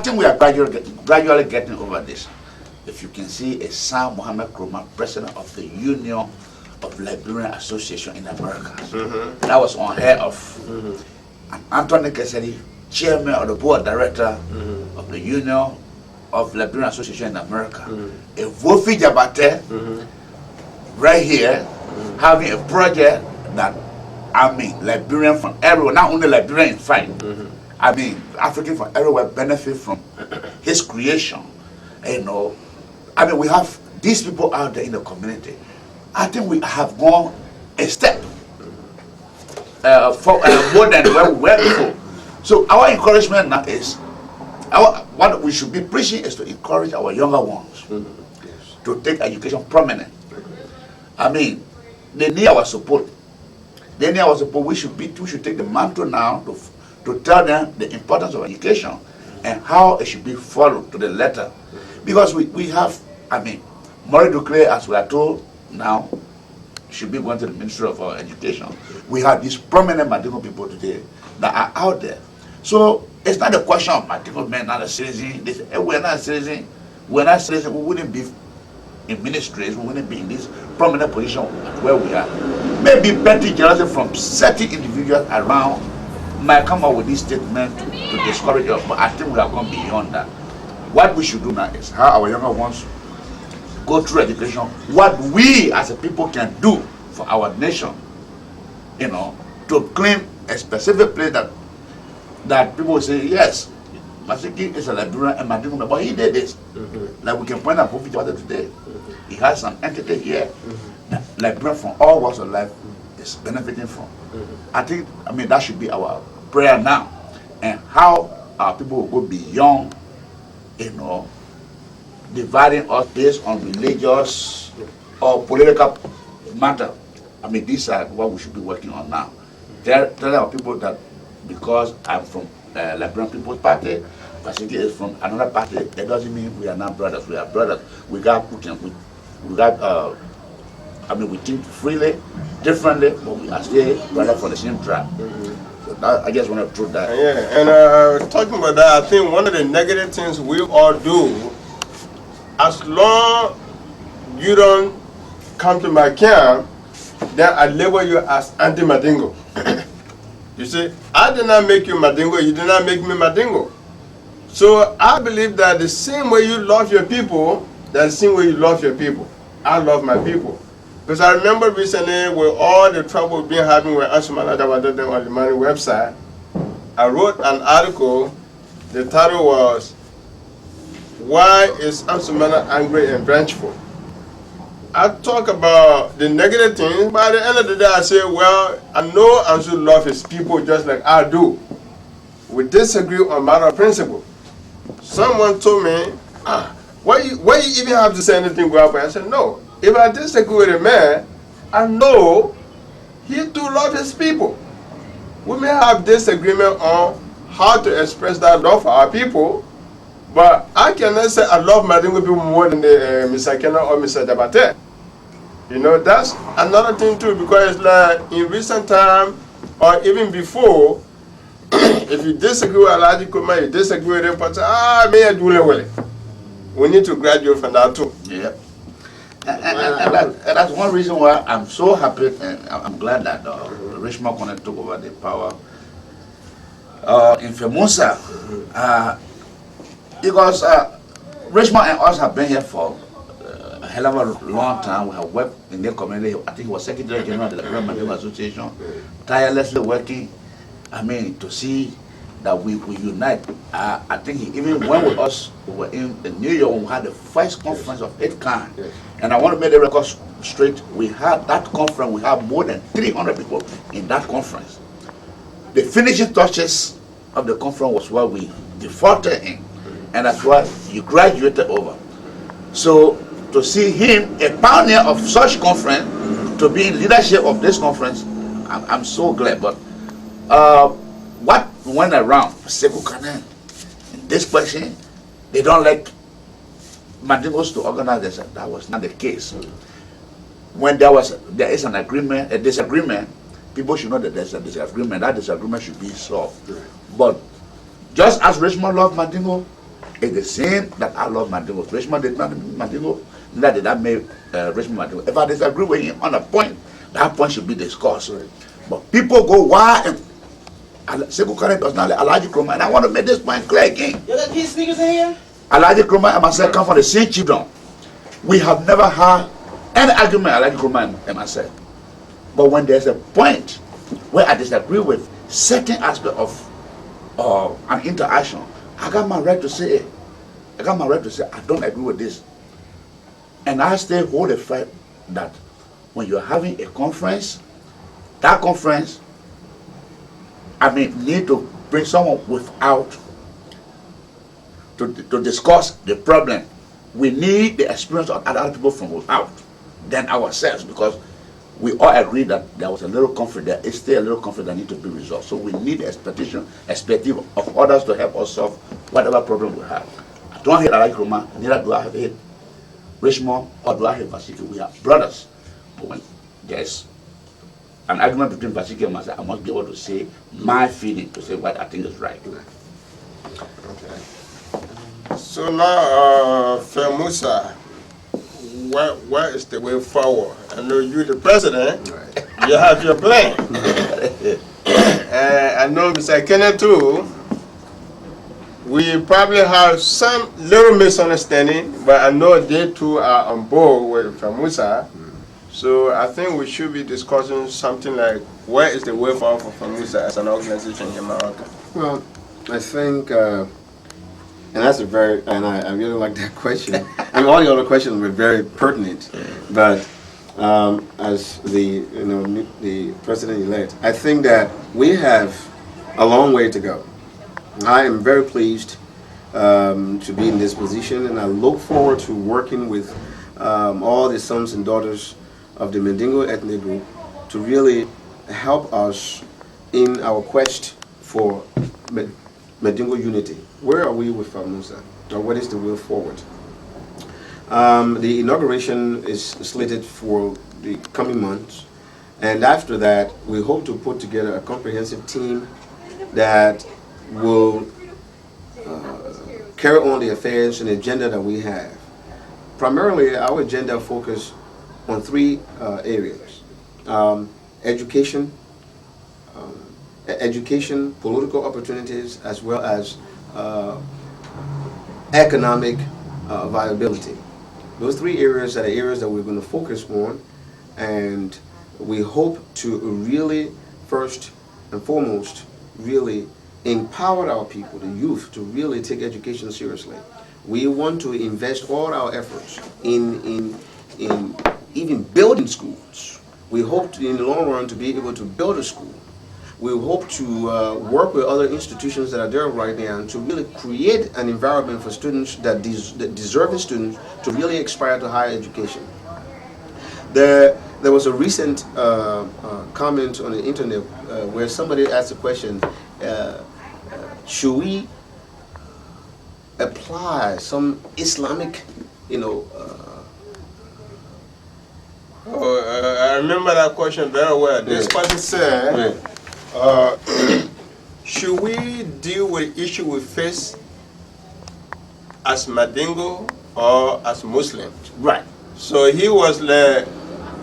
think we are gradually getting over this. If you can see, Sam Mohammed Kroma, president of the Union of Liberian Association in America. That was unheard of. And Anthony Kesedi, chairman of the board director of the Union of Liberian Association in America. A Wofi Jabate, right here, having a project that, Liberian from everywhere, not only Liberian in fact, African from everywhere benefit from his creation. We have these people out there in the community. I think we have gone a step more than where we were before. So our encouragement now is, what we should be preaching is to encourage our younger ones to take education prominent. They need our support. We should take the mantle now to tell them the importance of education and how it should be followed to the letter. Because we have, Maurice Duclair, as we are told now, should be going to the Ministry of Education. We have these prominent Mandingo people today that are out there. So it's not a question of Mandingo men not a citizen. They say, hey, we're not a citizen. We're not citizen. We wouldn't be in ministries. We wouldn't be in this prominent position where we are. Maybe petty jealousy from certain individuals around might come up with this statement to discourage us, but I think we have gone beyond that. What we should do now is how our younger ones go through education, what we as a people can do for our nation, to claim a specific place that people will say, yes, Masiki is a Liberian and Mandingo, but he did this. Like we can point out today. He has an entity here that Liberian from all walks of life is benefiting from. I think, that should be our prayer now. And how our people will go beyond, dividing us based on religious or political matter. These are what we should be working on now. Tell our people that because I'm from Liberian People's Party, Vasiki is from another party, it doesn't mean we are not brothers. We are brothers. We think freely, differently, but we are still brothers for the same tribe. So I just want to prove that. Yeah, and talking about that, I think one of the negative things we all do, as long you don't come to my camp, then I label you as anti-Mandingo. You see, I did not make you Mandingo, you did not make me Mandingo. So I believe that the same way you love your people, that's the same way you love your people. I love my people. Because I remember recently with all the trouble we've been having with Ansumana Dawadodem on the Money website, I wrote an article, the title was, Why is Ansumana Angry and Vengeful? I talk about the negative things, but at the end of the day I say, well, I know Ansu loves his people just like I do. We disagree on matter of principle. Someone told me, why you even have to say anything about it? I said, no. If I disagree with a man, I know he do love his people. We may have disagreement on how to express that love for our people, but I cannot say I love Mandingo people more than Mr. Kena or Mr. Jabate. That's another thing too, because like in recent time, or even before, if you disagree with Alaji Kuma, you disagree with him, but may I do it. We need to graduate from that too. Yeah. And that's one reason why I'm so happy and I'm glad that Richmond Kone took over the power in Femusa. Because Richmond and us have been here for a hell of a long time. We have worked in the community. I think he was Secretary General of the Liberian Mandingo Association, tirelessly working, I mean, to see that we unite. I think he even went with us. We were in New York when we had the first conference of its kind. And I want to make the record straight. We had that conference, we had more than 300 people in that conference. The finishing touches of the conference was what we defaulted in. And that's why you graduated over. So to see him, a pioneer of such conference, to be in leadership of this conference, I'm so glad. But what went around, Sekou Kanen, in this question, they don't like Mandingos to organize this. That was not the case. When there is an agreement, a disagreement, people should know that there's a disagreement. That disagreement should be solved. But just as Richmond loved Mandingo, it's the same that I love Mandingo. Richmond did not Mandingo, neither did I make Richmond Mandingo. If I disagree with him on a point, that point should be discussed. But people go, why? Sekou Kanen does not like Alhaji Kroma, and I want to make this point clear again. You got these sneakers in here? Alhaji Kroma and myself come from the same children. We have never had any argument, Alhaji Kroma and myself. But when there's a point where I disagree with certain aspect of an interaction, I got my right to say it. I got my right to say I don't agree with this. And I still hold the fact that when you're having a conference, that conference, I mean, need to bring someone without to discuss the problem. We need the experience of other people from without than ourselves, because we all agree that there was a little conflict. There is still a little conflict that needs to be resolved. So we need the perspective of others to help us solve whatever problem we have. I don't hate Alhaji Kroma, neither do I hate Richmond, or do I hate Vasiki. We are brothers. But when there's an argument between Vasiki and myself, I must be able to say my feeling, to say what I think is right. Okay. So now, Musa, where is the way forward? I know you're the president, you have your plan. I know Mr. Kenneth too. We probably have some little misunderstanding, but I know they too are on board with Musa. So I think we should be discussing something like, where is the way forward for Musa as an organization in Morocco? Well, I think, and that's a very, and I really like that question. I mean, all the other questions were very pertinent, but as the the president-elect, I think that we have a long way to go. I am very pleased to be in this position, and I look forward to working with all the sons and daughters of the Mandingo ethnic group to really help us in our quest for Mandingo unity. Where are we with Musa? Or what is the way forward? The inauguration is slated for the coming months, and after that we hope to put together a comprehensive team that will carry on the affairs and agenda that we have. Primarily, our agenda focus on three areas: education, political opportunities, as well as economic viability. Those three areas are the areas that we're going to focus on, and we hope to really, first and foremost, really empower our people, the youth, to really take education seriously. We want to invest all our efforts in even building schools. We hope to, in the long run, to be able to build a school. We hope to work with other institutions that are there right now and to really create an environment for students, that deserving students, to really aspire to higher education. There was a recent comment on the internet where somebody asked a question, should we apply some Islamic, I remember that question very well. This person said, should we deal with the issue we face as Mandingo or as Muslims? Right. So he was like,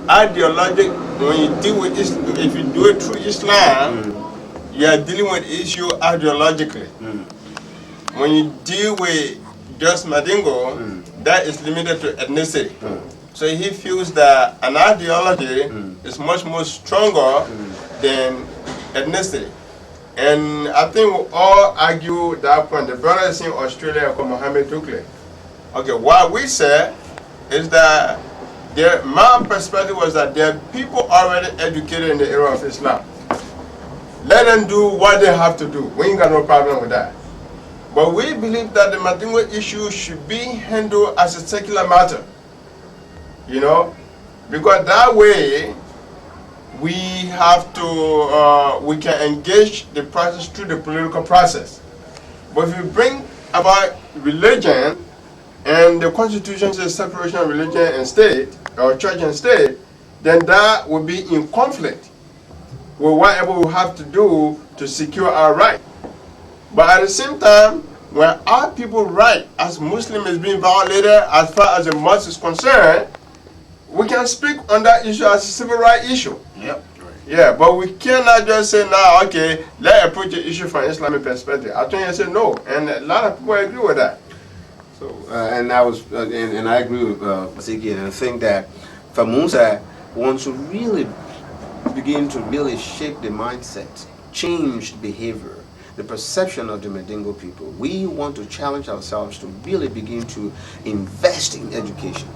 ideologic, when you deal with Islam, if you do it through Islam, you are dealing with issue ideologically. When you deal with just Mandingo, that is limited to ethnicity. So he feels that an ideology is much more stronger than ethnicity. And I think we all argue that point. The brother is in Australia called Mohammed Tukle. Okay, what we say is that my perspective was that there are people already educated in the area of Islam. Let them do what they have to do. We ain't got no problem with that. But we believe that the Mandingo issue should be handled as a secular matter. You know? Because that way, we have to, we can engage the process through the political process. But if you bring about religion, and the Constitution says separation of religion and state, or church and state, then that will be in conflict with whatever we have to do to secure our right. But at the same time, when our people's right as Muslim is being violated as far as the mosque is concerned, we can speak on that issue as a civil rights issue. Yep. Yeah, but we cannot just say now, okay, let's approach the issue from Islamic perspective. I think I said no, and a lot of people agree with that. So, and I agree with Masiki, and I think that Famusa wants to really begin to really shape the mindset, change behavior, the perception of the Mandingo people. We want to challenge ourselves to really begin to invest in education.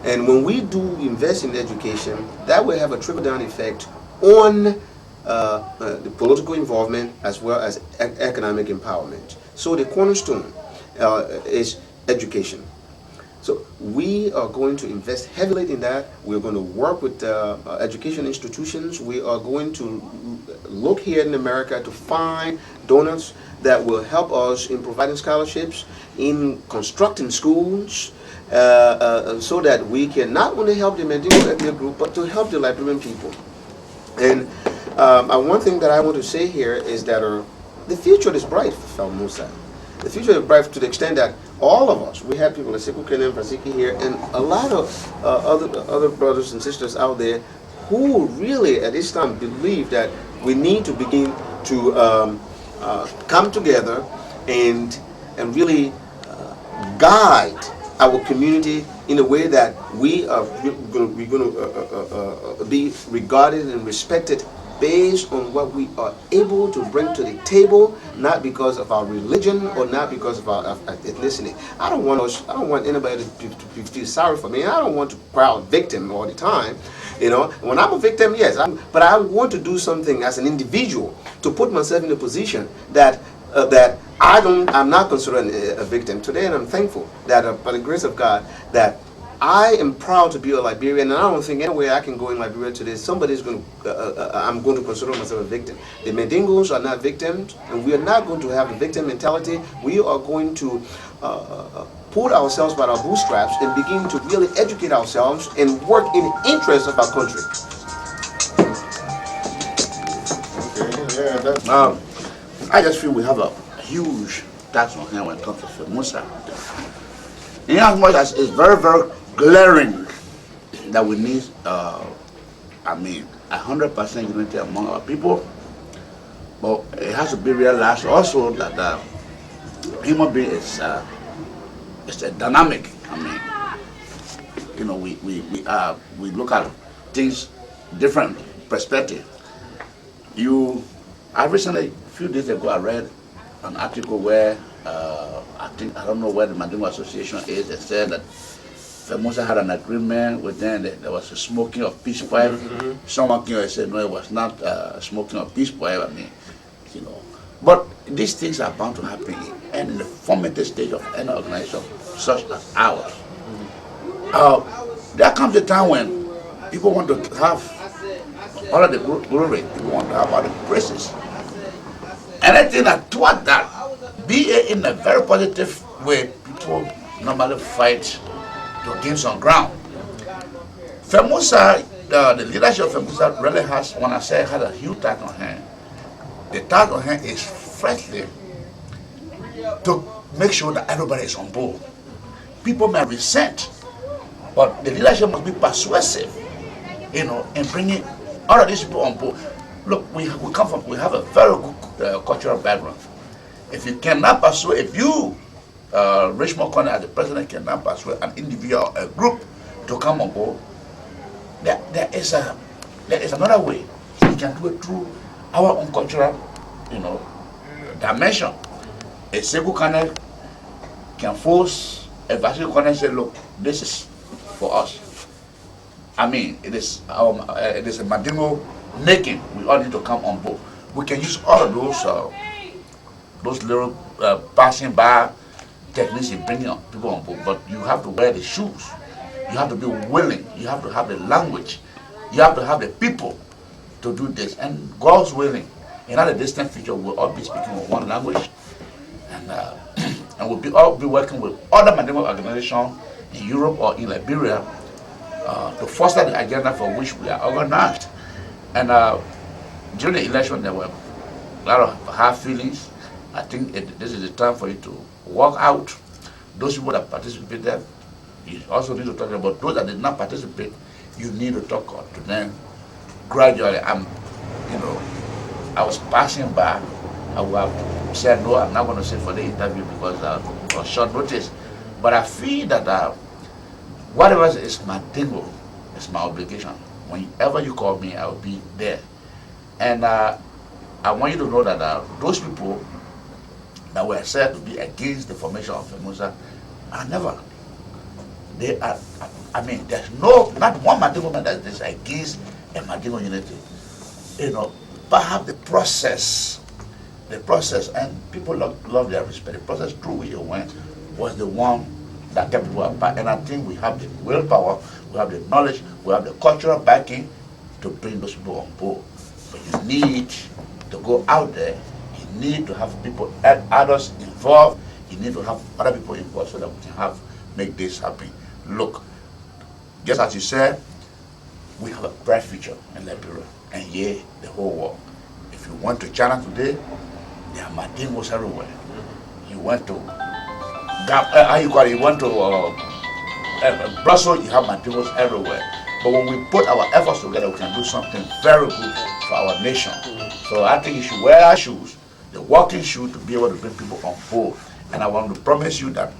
And when we do invest in education, that will have a trickle-down effect on the political involvement as well as economic empowerment. So the cornerstone is education. So we are going to invest heavily in that. We're going to work with education institutions. We are going to look here in America to find donors that will help us in providing scholarships, in constructing schools, so that we can not only help the Mandingo ethnic group, but to help the Liberian people. And one thing that I want to say here is that the future is bright for Musa. The future is bright to the extent that all of us, we have people like Sekou Kene and Fasiki here, and a lot of other brothers and sisters out there who really at this time believe that we need to begin to come together and really guide our community in a way that we're going to be regarded and respected based on what we are able to bring to the table, not because of our religion or not because of our ethnicity. I don't want anybody to feel sorry for me. I don't want to cry out victim all the time. You know, when I'm a victim, yes, but I want to do something as an individual to put myself in a position that I'm not considered a victim today, and I'm thankful that by the grace of God that I am proud to be a Liberian, and I don't think any way I can go in Liberia today, I'm going to consider myself a victim. The Mandingos are not victims, and we are not going to have a victim mentality. We are going to pull ourselves by our bootstraps and begin to really educate ourselves and work in the interest of our country. Okay, yeah, I just feel we have a huge tax on hand when it comes to FEMUSA. In as much as it's very, very glaring that we need, 100% unity among our people, but it has to be realized also that human being is a dynamic. We look at things different perspective. I recently, a few days ago, I read an article where I don't know where the Mandingo Association is. They said that FEMUSA had an agreement with them. There was a smoking of peace pipe. Someone came and said no, it was not smoking of peace pipe. But these things are bound to happen, and in the formative stage of any organization such as ours. There comes a time when people want to have all of the glory. People want to have all the praises. Anything that toward that, be it in a very positive way, people normally fight to gain some ground. FEMUSA, the leadership of FEMUSA really has, when I say has a huge task on hand. The task on hand is firstly to make sure that everybody is on board. People may resent, but the leadership must be persuasive, in bringing all of these people on board. Look, we have a very good cultural background. If you cannot persuade, if you Richmond County as the president cannot persuade an individual or a group to come on board, there is another way. We can do it through our own cultural, dimension. A single County can force a Vasco County and say, look, this is for us. I mean, it is a Mandingo making. We all need to come on board. We can use all of those little passing by techniques in bringing people on board, but you have to wear the shoes. You have to be willing. You have to have the language. You have to have the people to do this. And God's willing, in not a distant future, we'll all be speaking one language, and we'll all be working with other Mandingo organizations in Europe or in Liberia to foster the agenda for which we are organized. And during the election, there were a lot of hard feelings. I think this is the time for you to walk out. Those people that participated, you also need to talk about those that did not participate. You need to talk to them gradually. I was passing by. I would have said, no, I'm not going to sit for the interview because on short notice. But I feel that whatever is Mandingo, it's my obligation. Whenever you call me, I will be there. And I want you to know that those people that were said to be against the formation of FEMUSA are never. They are, there's not one Mandingo man that is against a Mandingo unity. Perhaps the process, and people love their respect, the process through which it went was the one that kept people apart. And I think we have the willpower, we have the knowledge, we have the cultural backing to bring those people on board. But you need to go out there. You need to have people, others involved. You need to have other people involved so that we can make this happen. Look, just as you said, we have a bright future in Liberia, and the whole world. If you went to China today, there are Mandingos everywhere. You went to Brussels, you have Mandingos everywhere. But when we put our efforts together, we can do something very good for our nation. So I think you should wear our shoes, the walking shoes, to be able to bring people on board. And I want to promise you that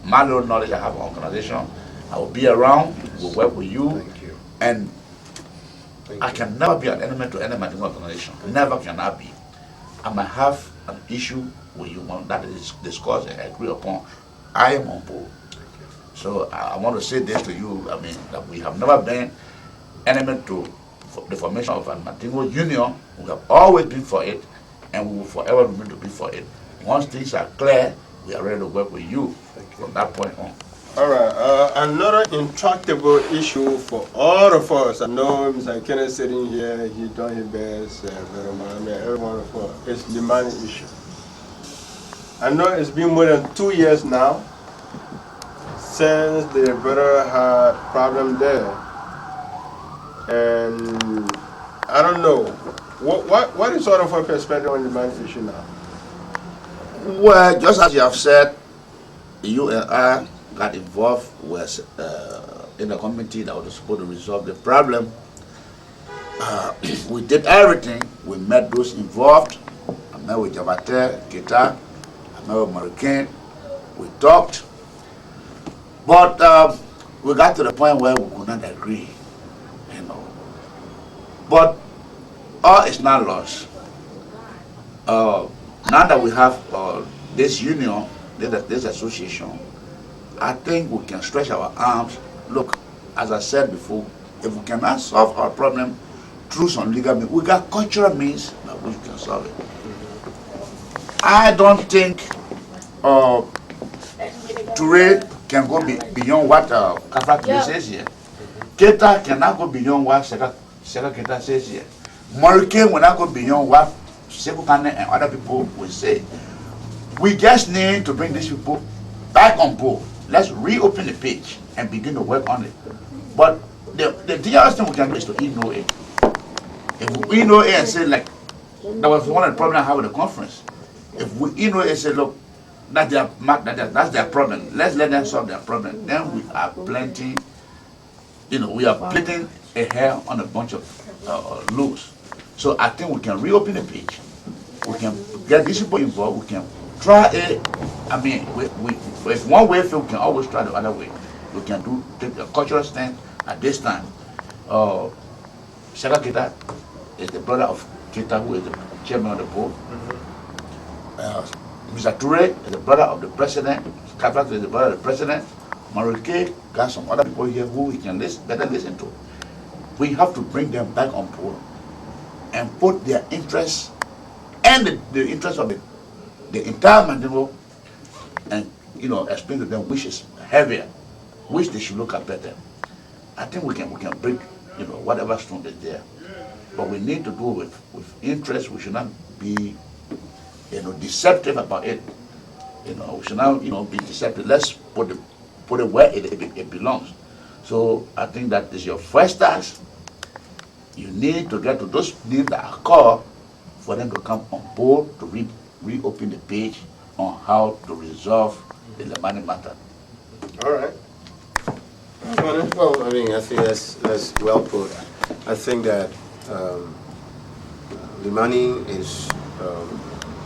my little knowledge I have an organization, I will be around, we'll work with you. And I can never be an enemy to any Mandingo organization. Never can I be. I might have an issue with you that is discussed and agreed upon. I am on board. So I want to say this to you, that we have never been enemy to the formation of a Mandingo Union. We have always been for it, and we will forever remain to be for it. Once things are clear, we are ready to work with you from that point on. All right, another intractable issue for all of us. I know Mr. Kenneth sitting here, he done his best, every one of us. It's the money issue. I know it's been more than 2 years now since the brother had problem there, and I don't know what is sort of a perspective on the money issue now. Well, just as you have said, you and I got involved with in the committee that was supposed to resolve the problem. We did everything. We met those involved. I met with Jabate, Kita, I met with Marican. We talked. But we got to the point where we could not agree, But all is not lost. Now that we have this union, this association, I think we can stretch our arms. Look, as I said before, if we cannot solve our problem through some legal means, we got cultural means by which we can solve it. I don't think Toure can go beyond what Kafra says here. Keta cannot go beyond what Seka Keta says here. Morike will not go beyond what Sekou Kane and other people will say. We just need to bring these people back on board. Let's reopen the page and begin to work on it. But the dangerous thing we can do is to ignore it. If we ignore it and say, like, that was one of the problems I had with the conference. If we ignore it and say, look, that's their problem, let's let them solve their problem, then we are planting, we are putting a hair on a bunch of loose. So I think we can reopen the page. We can get these people involved. We can try it. I mean, if one way fail, we can always try the other way. We can take a cultural stand at this time. Shaka Kita is the brother of Kita, who is the chairman of the board. Mr. Toure is the brother of the president. Kaplan is the brother of the president. Maruke got some other people here who we can better listen to. We have to bring them back on board and put their interests and the interests of the entire Mandingo, and explain to them which is heavier, which they should look at better. I think we can break whatever stone is there, but we need to do it with interest. We should not be deceptive about it. We should not be deceptive. Let's put it where it belongs. So I think that is your first task. You need to get to those names that are called for them to come on board to reopen the page on how to resolve the Limani matter. All right. Well, I mean, I think that's well put. I think that Limani is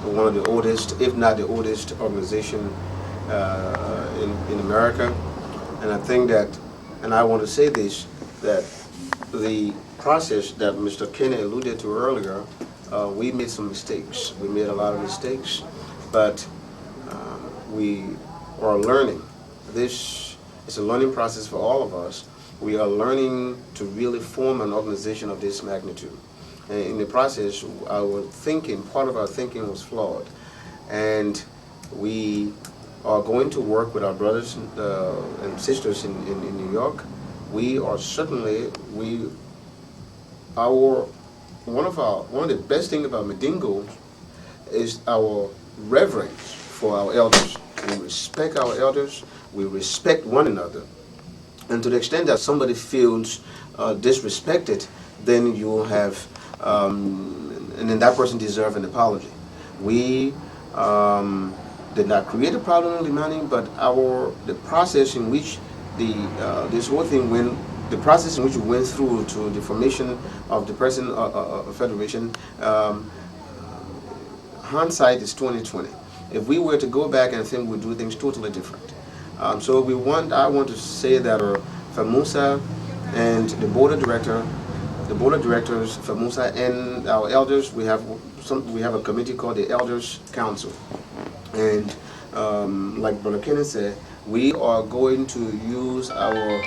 one of the oldest, if not the oldest, organization in America. And I think that, and I want to say this, that the process that Mr. Kenny alluded to earlier, we made some mistakes. We made a lot of mistakes, but we are learning. This is a learning process for all of us. We are learning to really form an organization of this magnitude. And in the process, part of our thinking was flawed. And we are going to work with our brothers and sisters in New York. We are certainly, one of the best things about Mandingo is our reverence for our elders. We respect our elders, we respect one another. And to the extent that somebody feels disrespected, then you will have, and then that person deserves an apology. We did not create a problem in Limani, but the process in which this whole thing went, the process in which we went through to the formation of the present federation, hindsight is 20/20. If we were to go back and think we'd do things totally different. So I want to say that FAMUSA and the board of directors, FAMUSA and our elders, we have a committee called the Elders Council. And like Brother Kenneth said, we are going to use our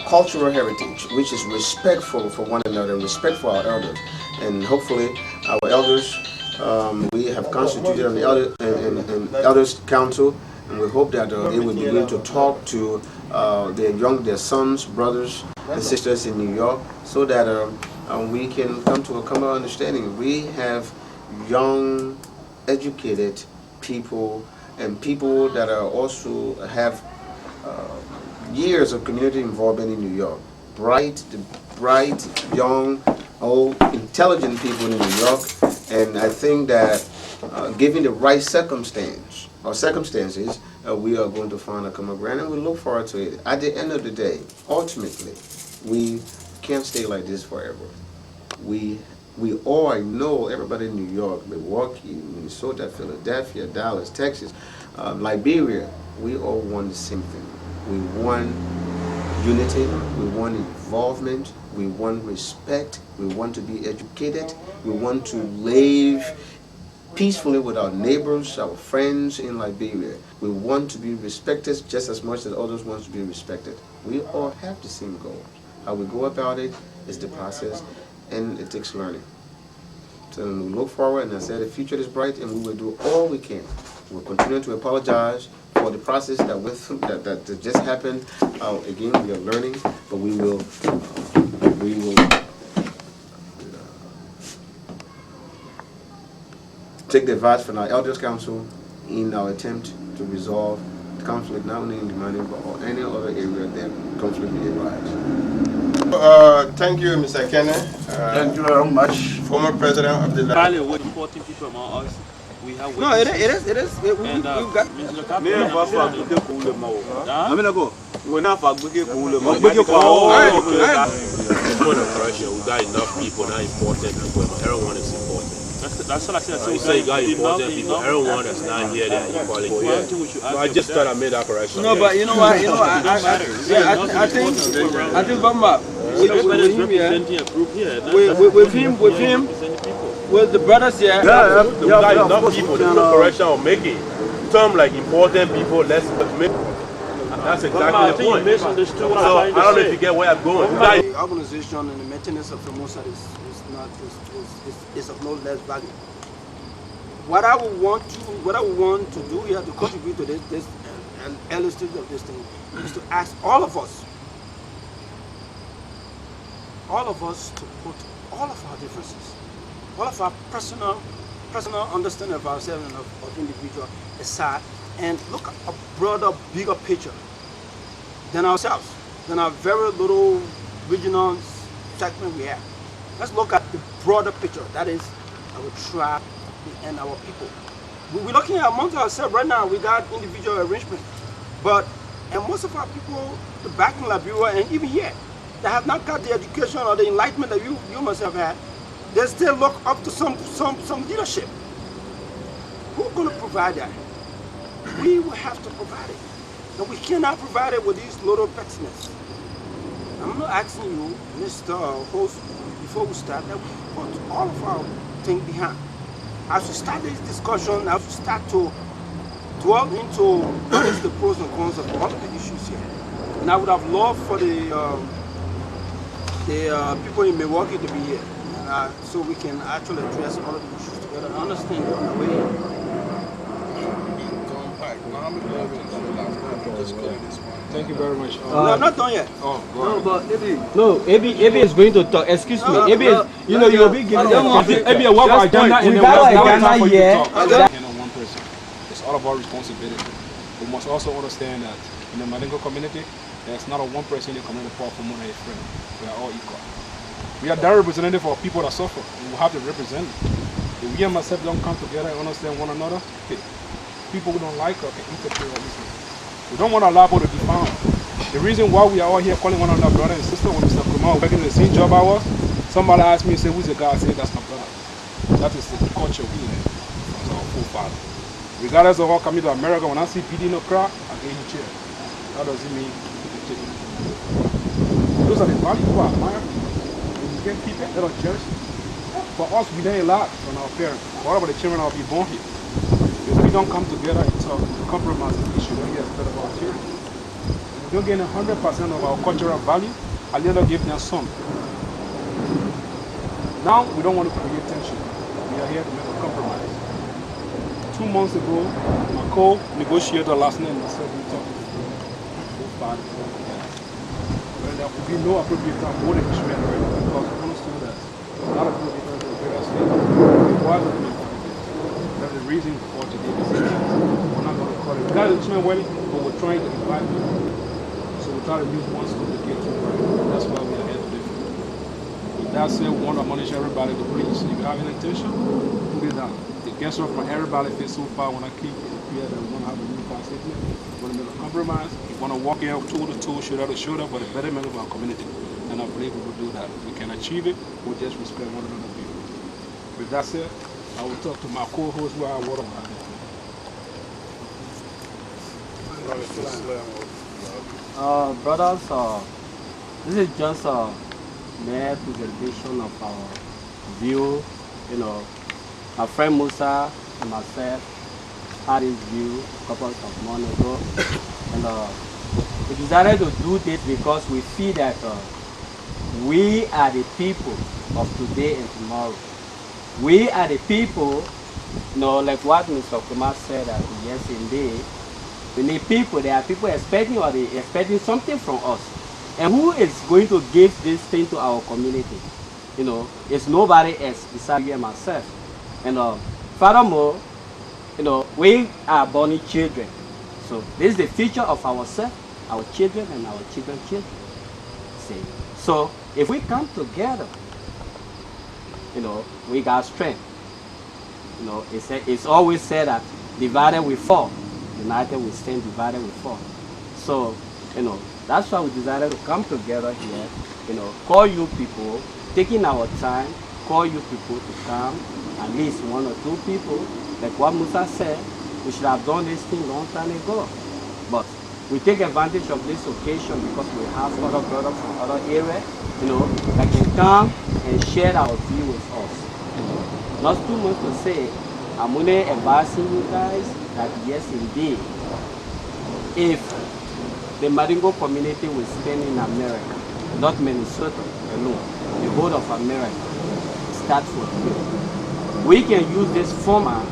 cultural heritage, which is respectful for one another and respect for our elders. And hopefully our elders, we have constituted an Elders Council, and we hope that they will begin to talk to their sons, brothers, and sisters in New York, so that we can come to a common understanding. We have young, educated people, and people that are also have years of community involvement in New York. Bright, young, old, intelligent people in New York, and I think that given the right circumstances, we are going to find a common ground, and we look forward to it. At the end of the day, ultimately, we can't stay like this forever. We all, I know everybody in New York, Milwaukee, Minnesota, Philadelphia, Dallas, Texas, Liberia, we all want the same thing. We want unity, we want involvement, we want respect, we want to be educated, we want to live peacefully with our neighbors, our friends in Liberia. We want to be respected just as much as others want to be respected. We all have the same goal. How we go about it is the process, and it takes learning. So we look forward, and I said the future is bright, and we will do all we can. We'll continue to apologize for the process that went through, that just happened. Again, we are learning, but we will take the advice from our Elders Council in our attempt to resolve the conflict, not only in Limani, but any other area that conflict may arise. Thank you, Mr. Kenneth. Thank you very much. Former president of the Probably what important people among us. We have No, it is. We've got. I'm gonna go. We're not for good. Point of correction, we got enough people, not important. Everyone is important. That's what I said. So You say you got the important number- people. Everyone that's not here, they're equally. Well, I think we should No, ask I them just for thought that. I made that correction. No, but you know what? You know what? I think Bamba, with him here, Representing a group here. with him, with the brothers here. We got enough people. There's no correction I'm making. Term like important people, let's make. That's exactly the point. Misunderstood what So I I'm trying don't to know if you say. get where I'm going. You guys- The organization and the maintenance of the Mossad is of no less value. What I would want to do here to contribute to this and early stage of this thing is to ask all of us to put all of our differences, all of our personal understanding of ourselves and of individual aside, and look at a broader, bigger picture than ourselves, than our very little regional segment we have. Let's look at the broader picture, that is our tribe and our people. We're looking at amongst ourselves right now, we got individual arrangement, and most of our people back in Liberia and even here, they have not got the education or the enlightenment that you must have had. They still look up to some leadership. Who's going to provide that? We will have to provide it. And we cannot provide it with these little pettiness. I'm not asking you, Mr. Host, before we start, that we put all of our things behind. As we start this discussion, as we start to dwell into what is the pros and cons of all of the issues here. And I would have loved for the people in Milwaukee to be here, so we can actually address all of the issues together and understand the way. Thank you very much. No, I'm not done yet. Oh, No, but Abi is going to talk. Excuse me. Abi is, you know, you'll be giving Abi a work agenda and we then got we'll a have time for you to Ghana talk. here. On one person. It's all about responsibility. We must also understand that in the Mandingo community, there's not a one person in the community apart from one of your friends. We are all equal. We are that representative for people that suffer. We will have to represent them. If we and myself don't come together and understand one another, okay, people who don't like us can interfere with this. We don't want to allow people to define. The reason why we are all here calling one another brother and sister when Mr. Kumar working in the same job hours, somebody asked me, say, who's the guy? I say, that's my brother. That is the culture we have from our forefathers. Regardless of how coming to America, when I see PD in the crowd, I get in chair. That doesn't mean you can take it. Those are the values we admire. When you get people that are cherish. For us, we learn a lot from our parents. What about the children that will be born here? If we don't come together and talk, compromise the issue, then we expect about children. If we don't get 100% of our cultural value, I'll let them give them some. Now, we don't want to create tension. We are here to make a compromise. 2 months ago, my co-negotiator last night and myself, we talked both parties. Well, there will be no appropriate time for the issue because we understood that a lot of people because of the greater state, it was that's the reason for today. We're not going to call it. We got the wedding, but we're trying to invite people. So we try to use one school to get to the right. That's why we are here today. With that said, we want to admonish everybody to please, if you have an intention, put it down. The guest from everybody feels so far when I keep here that we want to have a unified statement. We want to make a compromise. We want to walk in toe to toe, shoulder to shoulder, for the betterment of our community. And I believe we will do that. If we can achieve it, we'll just respect one another people. With that said, I will talk to my co-host where I want to. Brothers, this is just a mere presentation of our view. You know, my friend Musa and myself had this view a couple of months ago, and we decided to do this because we feel that we are the people of today and tomorrow. We are the people, you know, like what Mr. Kumar said, that yes, indeed, we need people. There are people expecting or they expecting something from us. And who is going to give this thing to our community? You know, it's nobody else besides you and myself. And furthermore, you know, we are born children. So this is the future of ourselves, our children and our children's children. See? So if we come together, you know, we got strength. You know, it's always said that divided we fall, united we stand, divided we fall. So, you know, that's why we decided to come together here, you know, call you people, taking our time, call you people to come, at least 1 or 2 people. Like what Musa said, we should have done this thing long time ago. But we take advantage of this occasion because we have other brothers from other areas, that can come and share our view with us. Not too much to say. I'm only advising you guys that yes, indeed, if the Mandingo community will stand in America, not Minnesota alone, the whole of America, start from here. We can use this format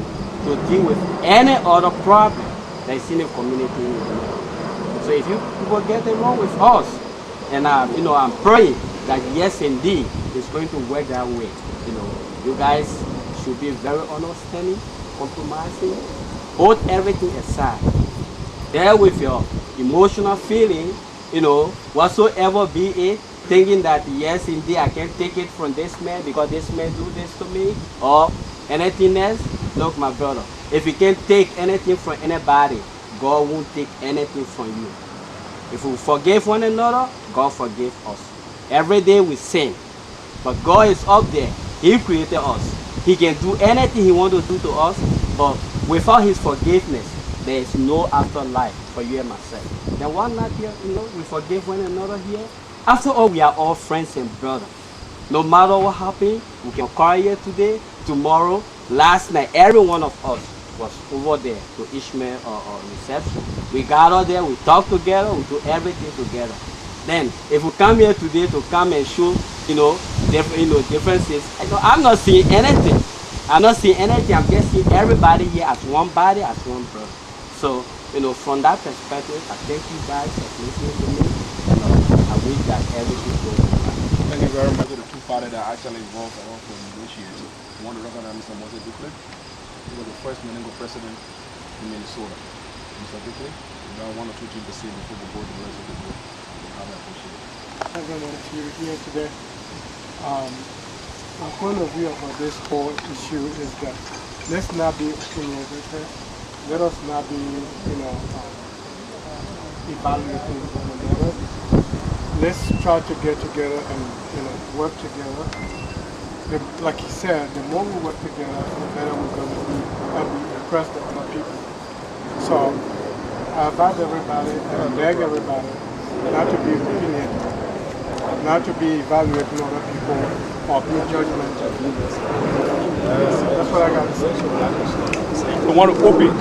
to deal with any other problem that is in the community in America. So if you people get along with us, and I'm praying that yes, indeed, it's going to work that way. You guys should be very understanding, compromising, hold everything aside. There with your emotional feeling, whatsoever be it, thinking that yes, indeed, I can take it from this man because this man do this to me, or anything else. Look, my brother, if you can't take anything from anybody, God won't take anything from you. If we forgive one another, God forgive us. Every day we sin, but God is up there. He created us. He can do anything He wants to do to us, but without His forgiveness, there is no afterlife for you and myself. Then why not here, we forgive one another here? After all, we are all friends and brothers. No matter what happened, we can call here today, tomorrow, last night, every one of us was over there to Ishmael or reception. We gather there, we talk together, we do everything together. Then, if we come here today to come and show, differences, I'm not seeing anything. I'm not seeing anything. I'm just seeing everybody here as one body, as one brother. So, from that perspective, I thank you guys for listening to me. I wish that everything goes well. Thank you very much to the two parties that actually involved and also negotiated. I want to recognize Mr. Moses Dukley. He was the first Mandingo president in Minnesota. Mr. Dukley, you got 1 or 2 things to say before we go to the rest of the group. I appreciate it. Everyone, if you're here today, my point of view about this whole issue is that let's not be opinionated. Let us not be, evaluating one another. Let's try to get together and, work together. Like he said, the more we work together, the better we're going to be, and we impress the other people. So I advise everybody and beg everybody not to be opinionated, not to be evaluating other people or be judgmental. That's what I got to say. We want to open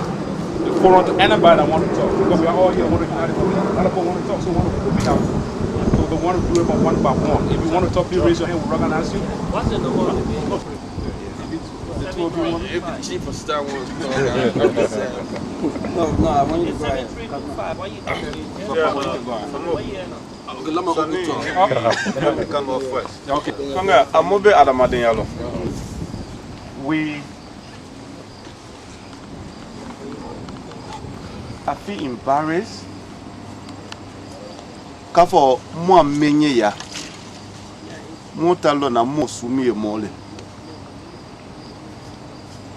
the forum to anybody that want to talk. Because we are all here, want to unite. A lot of people want to talk, so we want to open out. So we want to do it one by one. If you want to talk, please raise your hand, we'll recognize you. What's the number of the video? The two of you want if the chief of Star Wars, No, I want you to go ahead. 7325, why you Kanga amobe adamadenyalo. I feel embarrassed. Kafo mo menye ya. Mo talo na mo sumi e mole.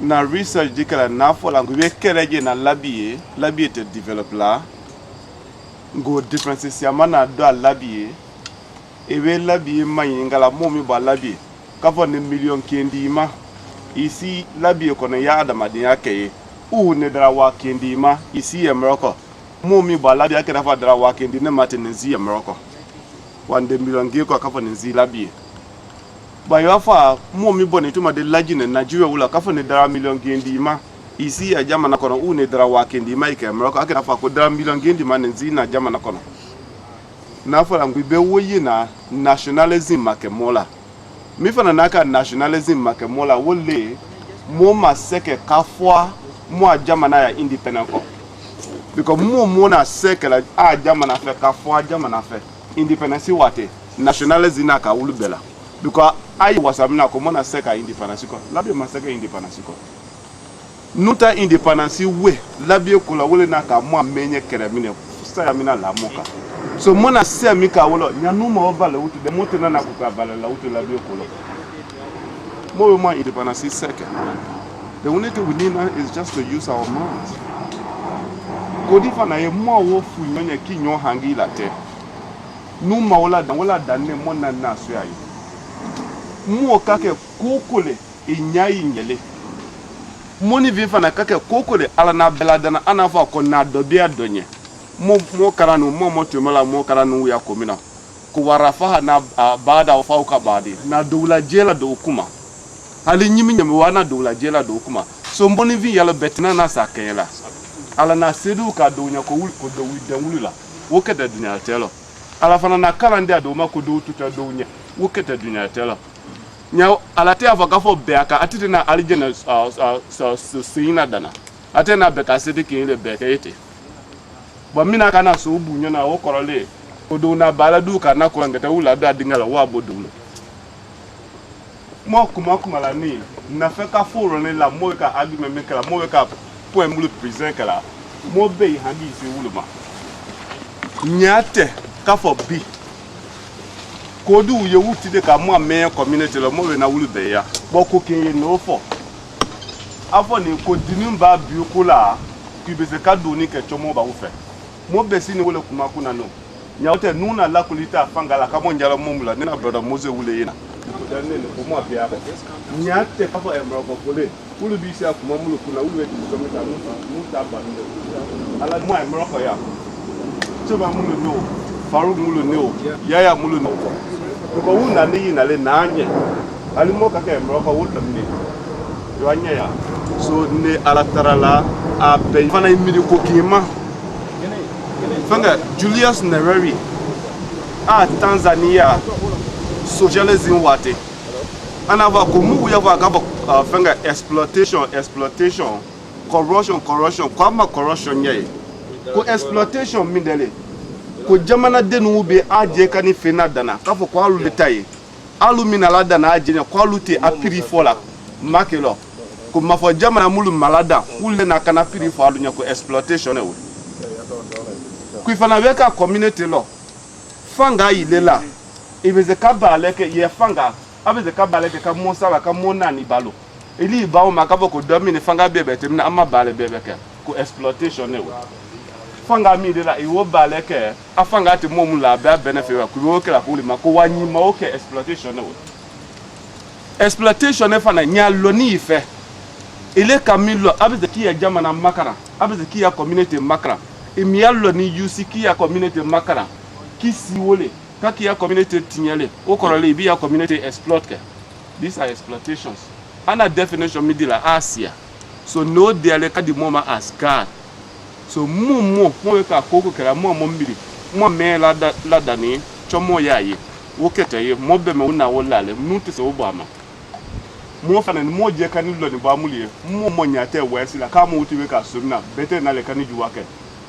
Na research dikala na fola ngwe kereje na labiye te develop la. Go differences ya mana do labiye. Ewe labiye mayingala mo mi ba labiye. Kafo ne million kendi ma. Isi labiye kono ya adamadinya keye. Ne dara wa kendi ma isi America. Mo mi ba labiye ke dafa dara wa kendi ne matenzi America. Wande million ge ko kafo nzi labiye. Ba yafa mo mi boni tuma de lajine Nigeria wula kafo ne dara million kendi ma isi ya jama na kono ne dara wa kendi ma ike America ake dafa ko dara million kendi ma nzi na jama na kono. Na fa ngbe woyi na nationalism makemola. Mi fa na naka nationalism makemola wole mo ma seke kafwa mo ajamana ya independent ko because mo na seke la ajamana fe kafwa ajamana fe independence wate nationalism na ka ulubela because ai wasamina ko mo na seke independence ko labi ma seke independence ko nuta independence we labi ko la wole na ka mo amenye keremine sta ya mina la moka so mo na se mi ka wolo nyanu mo bale wutu de mo tena na ku ka bale la wutu labi ko lo mo independence seke. The only thing we need now is just to use our minds. Kodifa na ye mo wo fu nyonya ki nyo hangi la te. Nu ma wala dan ne mo na so ayi. Mo ka ke kokole inya inyele moni vi fana kake kokole ala na beladana ana fa ko na dobia donye mo karanu mo tumala mo karanu ya komina ku warafa na bada fa ka badi na doula jela do kuma ali nyimi nyami wana doula jela do kuma so mboni vi yalo betina na sakela ala na sedu ka do nya ko do wulula wokete dunya telo ala fana na kalande ado ma ko do tuta do nya wokete dunya telo nya ala te ava gafo be aka atite na alijena sina dana atena be ka sedi kin le be kete bo mina kana so bunyo na wo korole odo na bala du ka na ko ngata wula da dingala wa bodulo mo kuma la ni na fe ka foro ne la mo ka argument me kala mo ka point mulu present kala mo be handi se wuluma nyate ka fo bi kodu ye wuti de ka mo me community lo mo we na wulu be ya boko kin ye no fo afo ni ko dinu ba bi ko la ki be se ka do ni ke chomo ba wo fe mo be si ni wole kuma kuna no nyaote nuna la kulita fangala kama njala mumula nina brother Mose wule yina danne ko mo bia nyate ka fo embro ko kole wulu bi si akuma mulu kuna wulu we ko meta mu ta ba ala mo embro ko ya choba mulu no faru mulu no yaya mulu no ko wuna ni yina le nanye ali mo ka ke embro ko wulu ni yo anya ya so ne ala tarala a be fana imiri ko kima fanga Julius Nyerere Tanzania socialism wate anava ko mu ya va ka fanga exploitation corruption kwa corruption ye ko exploitation mindele ko jamana denu be aje kani fena dana ka fo ko alu letaye alu minala dana aje ne ko alu te apiri fola makelo ko mafo jamana mulu malada wulle na kana apiri fo alu nyako exploitation e kuifana weka community law fanga ilela ibeze kabaleke ye fanga abeze kabaleke ka monsa ka mona ni balo eli bawo makabo ko domine fanga bebete na ama bale bebeke ko exploitation e fanga mi lela iwo baleke afanga ati momu la ba benefit wa ku okela ko lima ko wanyi ma oke exploitation e exploitation e fana nya loni ife ile kamilo abeze ki ya jamana makara abeze ki ya community makara imialo ni usiki ya community makara kisi wole kaki ya community tinyele okorole bi ya community exploit ke these are exploitations ana definition midila asia so no there ka di moma as god so mo ka koko kala mo mbiri mo me la dani chomo yaye wokete ye mo be me una wolale nuti se obama mo fana mo je kan lo ni ba mulie mo nyate wesi la ka mo uti we ka sunna bete na le kan juwake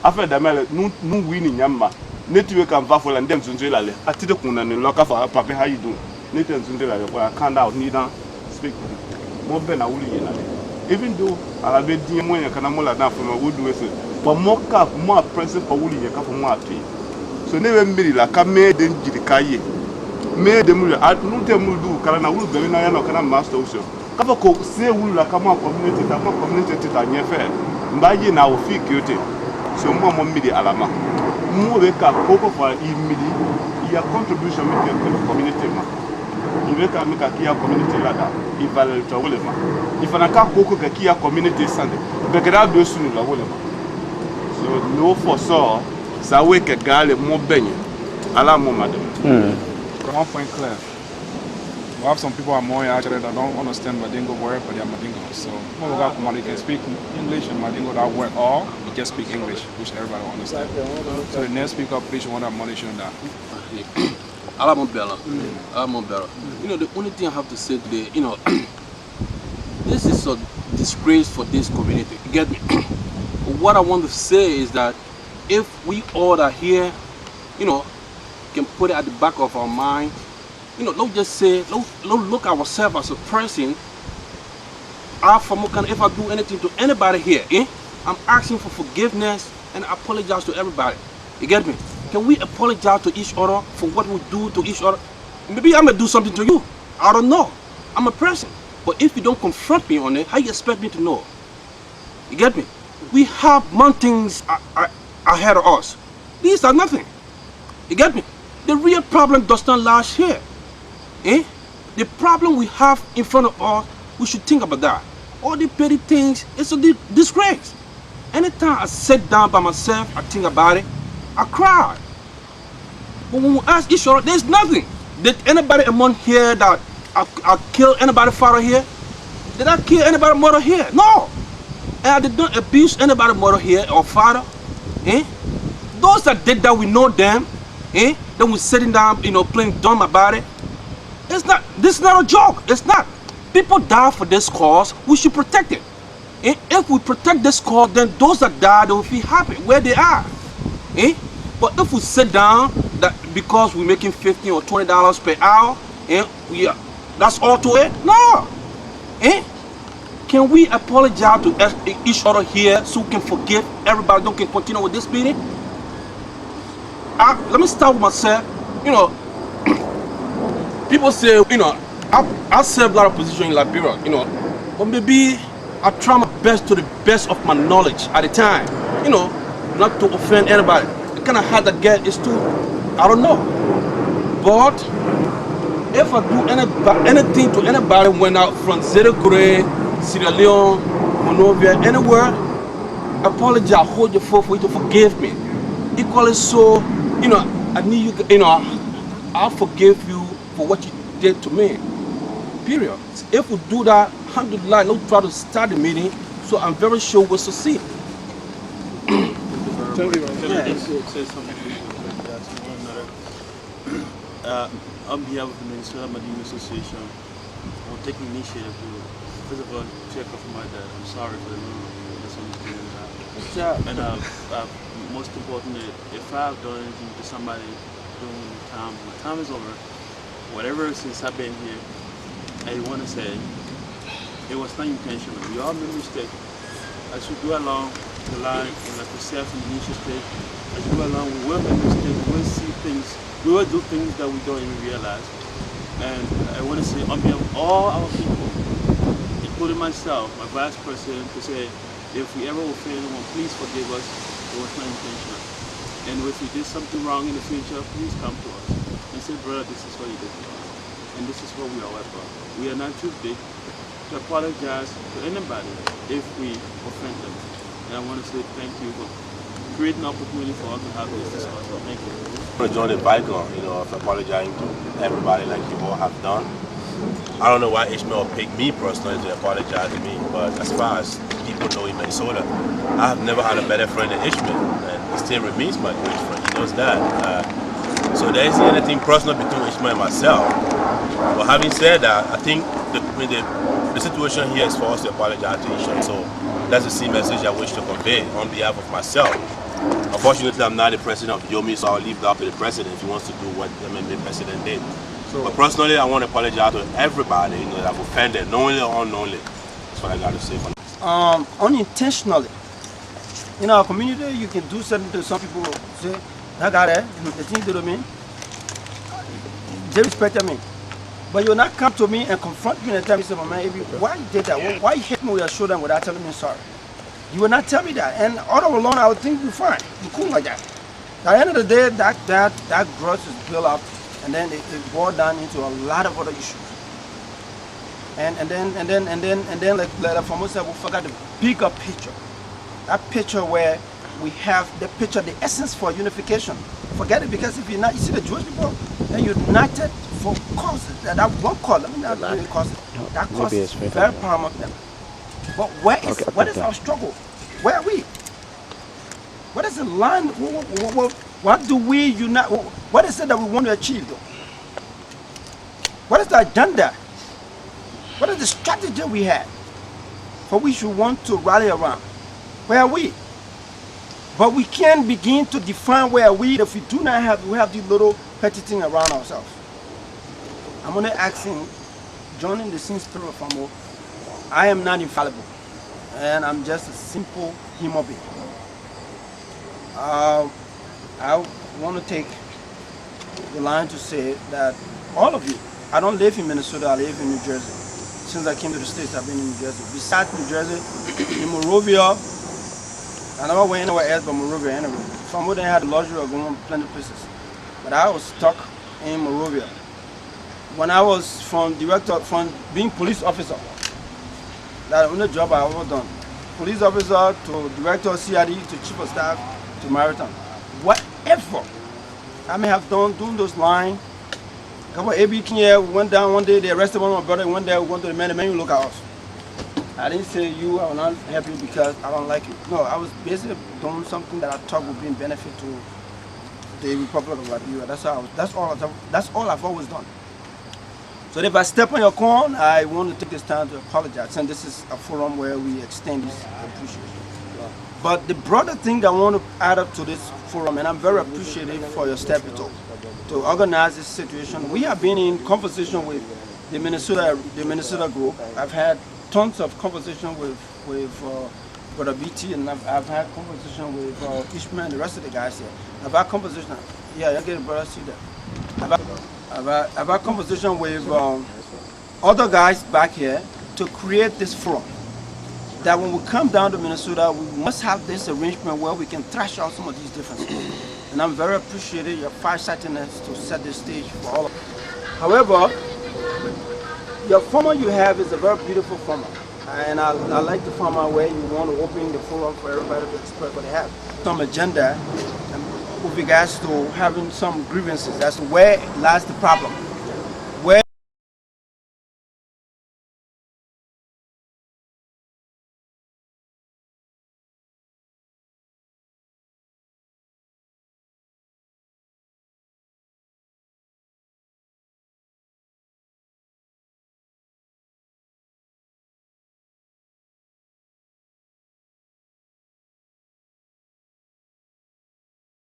after the mele nu wini nyamba netwe kan va fola ndem zunzo lale atide kuna ni loka fa papa how you do netem zunzo lale for can out need na speak mo be na wuli yena even though ala be din mo nya kana mo la na for no would do so but mo ka mo principle wuli ye ka for mo ati so ne we mbiri la ka me den jidi kaye me de mu at nu te mu du kala na wulu be na ya no kana master uso ka fa ko se wulu la ka mo community ta nyefe mbaji na ofiki yote so mo midi alama mo be ka koko for imidi ya contribution make the community ma ibe ka make kia community lada ivalel to wole ma ifana ka koko ka kia community sande be ka do sunu la wole ma so no for so sa we ke gale mo benye ala mo madam one point clear. We have some people are more actually that don't understand Mandingo word, but they are Mandingo. So they can speak English and Mandingo that word, or you just speak English, which everybody will understand. So the next speaker, please, want to admonish you on that. Alamobella. You know, the only thing I have to say today, you know, this is a disgrace for this community. You get me? What I want to say is that if we all are here, you know, can put it at the back of our mind. You know, don't just say, don't look at ourselves as a person. If I do anything to anybody here, I'm asking for forgiveness and apologize to everybody. You get me? Can we apologize to each other for what we do to each other? Maybe I'm gonna do something to you. I don't know. I'm a person. But if you don't confront me on it, how you expect me to know? You get me? We have mountains ahead of us. These are nothing. You get me? The real problem does not last here. The problem we have in front of us We should think about that. All the petty things, it's a disgrace. Anytime I sit down by myself, I think about it, I cry. But when we ask each other, there's nothing. Did anybody among here that I kill anybody father here? Did I kill anybody mother here? No. And I did not abuse anybody mother here or father. Those that did that, we know them. Then we're sitting down, playing dumb about it. This is not a joke. It's not. People die for this cause. We should protect it. If we protect this cause, then those that die, they will feel happy where they are. But if we sit down, that because we're making $15 or $20 per hour, that's all to it? No. Can we apologize to each other here so we can forgive everybody? Don't can continue with this meeting? Let me start with myself. People say, I serve a lot of positions in Liberia, but maybe I try my best to the best of my knowledge at the time, not to offend anybody. The kind of hard I get is to, I don't know. But if I do anything to anybody when I'm from Zedekure, Sierra Leone, Monrovia, anywhere, apologize, hold your foot for you to forgive me. Equally so, I need you, I'll forgive you for what you did to me. Period. If we do that, alhamdulillah, don't try to start the meeting, so I'm very sure we'll succeed. Can I just say something on behalf of the Minnesota Mandingo Association, I will take the initiative to, first of all, check off my dad. I'm sorry for the misunderstanding that. And most importantly, if I've done anything to somebody during the time, my time is over. Whatever since I've been here, I want to say it was not intentional. We all made mistakes. As we go along the line, and like we said from the initial stage, as we go along, we will make mistakes, we will see things, we will do things that we don't even realize. And I want to say on behalf of all our people, including myself, my vice president, to say, if we ever offend anyone, please forgive us. It was not intentional. And if we did something wrong in the future, please come to us and say, brother, this is what you did to us. And this is what we are about. We are not too big to apologize to anybody if we offend them. And I want to say thank you for creating an opportunity for us to have this discussion. Thank you. I want to join the bygone, of apologizing to everybody like you all have done. I don't know why Ishmael picked me personally to apologize to me, but as far as people know in Minnesota, I have never had a better friend than Ishmael, and he still remains my great friend. He knows that. So there isn't anything personal between Ishmael and myself. But having said that, I think the situation here is for us to apologize to each other. So that's the same message I wish to convey on behalf of myself. Unfortunately, I'm not the president of Yomi, so I'll leave that up to the president if he wants to do what the president did. But personally, I want to apologize to everybody that I've offended, knowingly or unknowingly. That's what I got to say for now. Unintentionally. In our community, you can do something to some people, say, that guy there, the thing to me, they respect me. But you'll not come to me and confront me and tell me, say, man, why you did that? Why you hit me with your shoulder without telling me sorry? You will not tell me that. And all along, I would think you're fine. You're cool like that. At the end of the day, that grudge is built up, and then it boiled down into a lot of other issues. And then like Formosa said, we forgot the bigger picture. That picture where we have the picture, the essence for unification. Forget it, because if you're not, you see the Jewish people, they're united for causes. That one cause, let me not really cause it. That cause is very paramount to them. But what is our struggle? Where are we? What is the line? What do we unite? What is it that we want to achieve, though? What is the agenda? What is the strategy we have for which we want to rally around? Where are we? But we can't begin to define where we if we do not have these little petty things around ourselves. I'm only asking, joining the same spirit of Amo, I am not infallible, and I'm just a simple human being. I want to take the line to say that all of you, I don't live in Minnesota, I live in New Jersey. Since I came to the States, I've been in New Jersey. Besides New Jersey, in Monrovia, I never went anywhere else but Monrovia anyway. From where I had the luxury of going plenty of places. But I was stuck in Monrovia. When I was from being police officer, That's the only job I've ever done. Police officer to director of CID to chief of staff to maritime. Whatever I may have done doing those lines. Couple of AB here, we went down one day, they arrested one of my brother, went there, we went to the man look at us. I didn't say you, I will not help you because I don't like you. No, I was basically doing something that I thought would be in benefit to the Republic of Liberia. That's all I've always done. So if I step on your corn, I want to take this time to apologize. And this is a forum where we extend this appreciation. But the broader thing that I want to add up to this forum, and I'm very appreciative for your step to organize this situation. We have been in conversation with the Minnesota group. I've had tons of conversation with Brother BT, and I've had conversation with Ishmael and the rest of the guys here. I've had conversation. Yeah, you get it, brother. See that. I've had conversation with other guys back here to create this forum. That when we come down to Minnesota, we must have this arrangement where we can thrash out some of these differences. And I'm very appreciative your farsightedness to set the stage for all of us. However, your format you have is a very beautiful format. And I like the format where you want to open the forum for everybody to express what they have. Some agenda with regards to having some grievances. That's where lies the problem.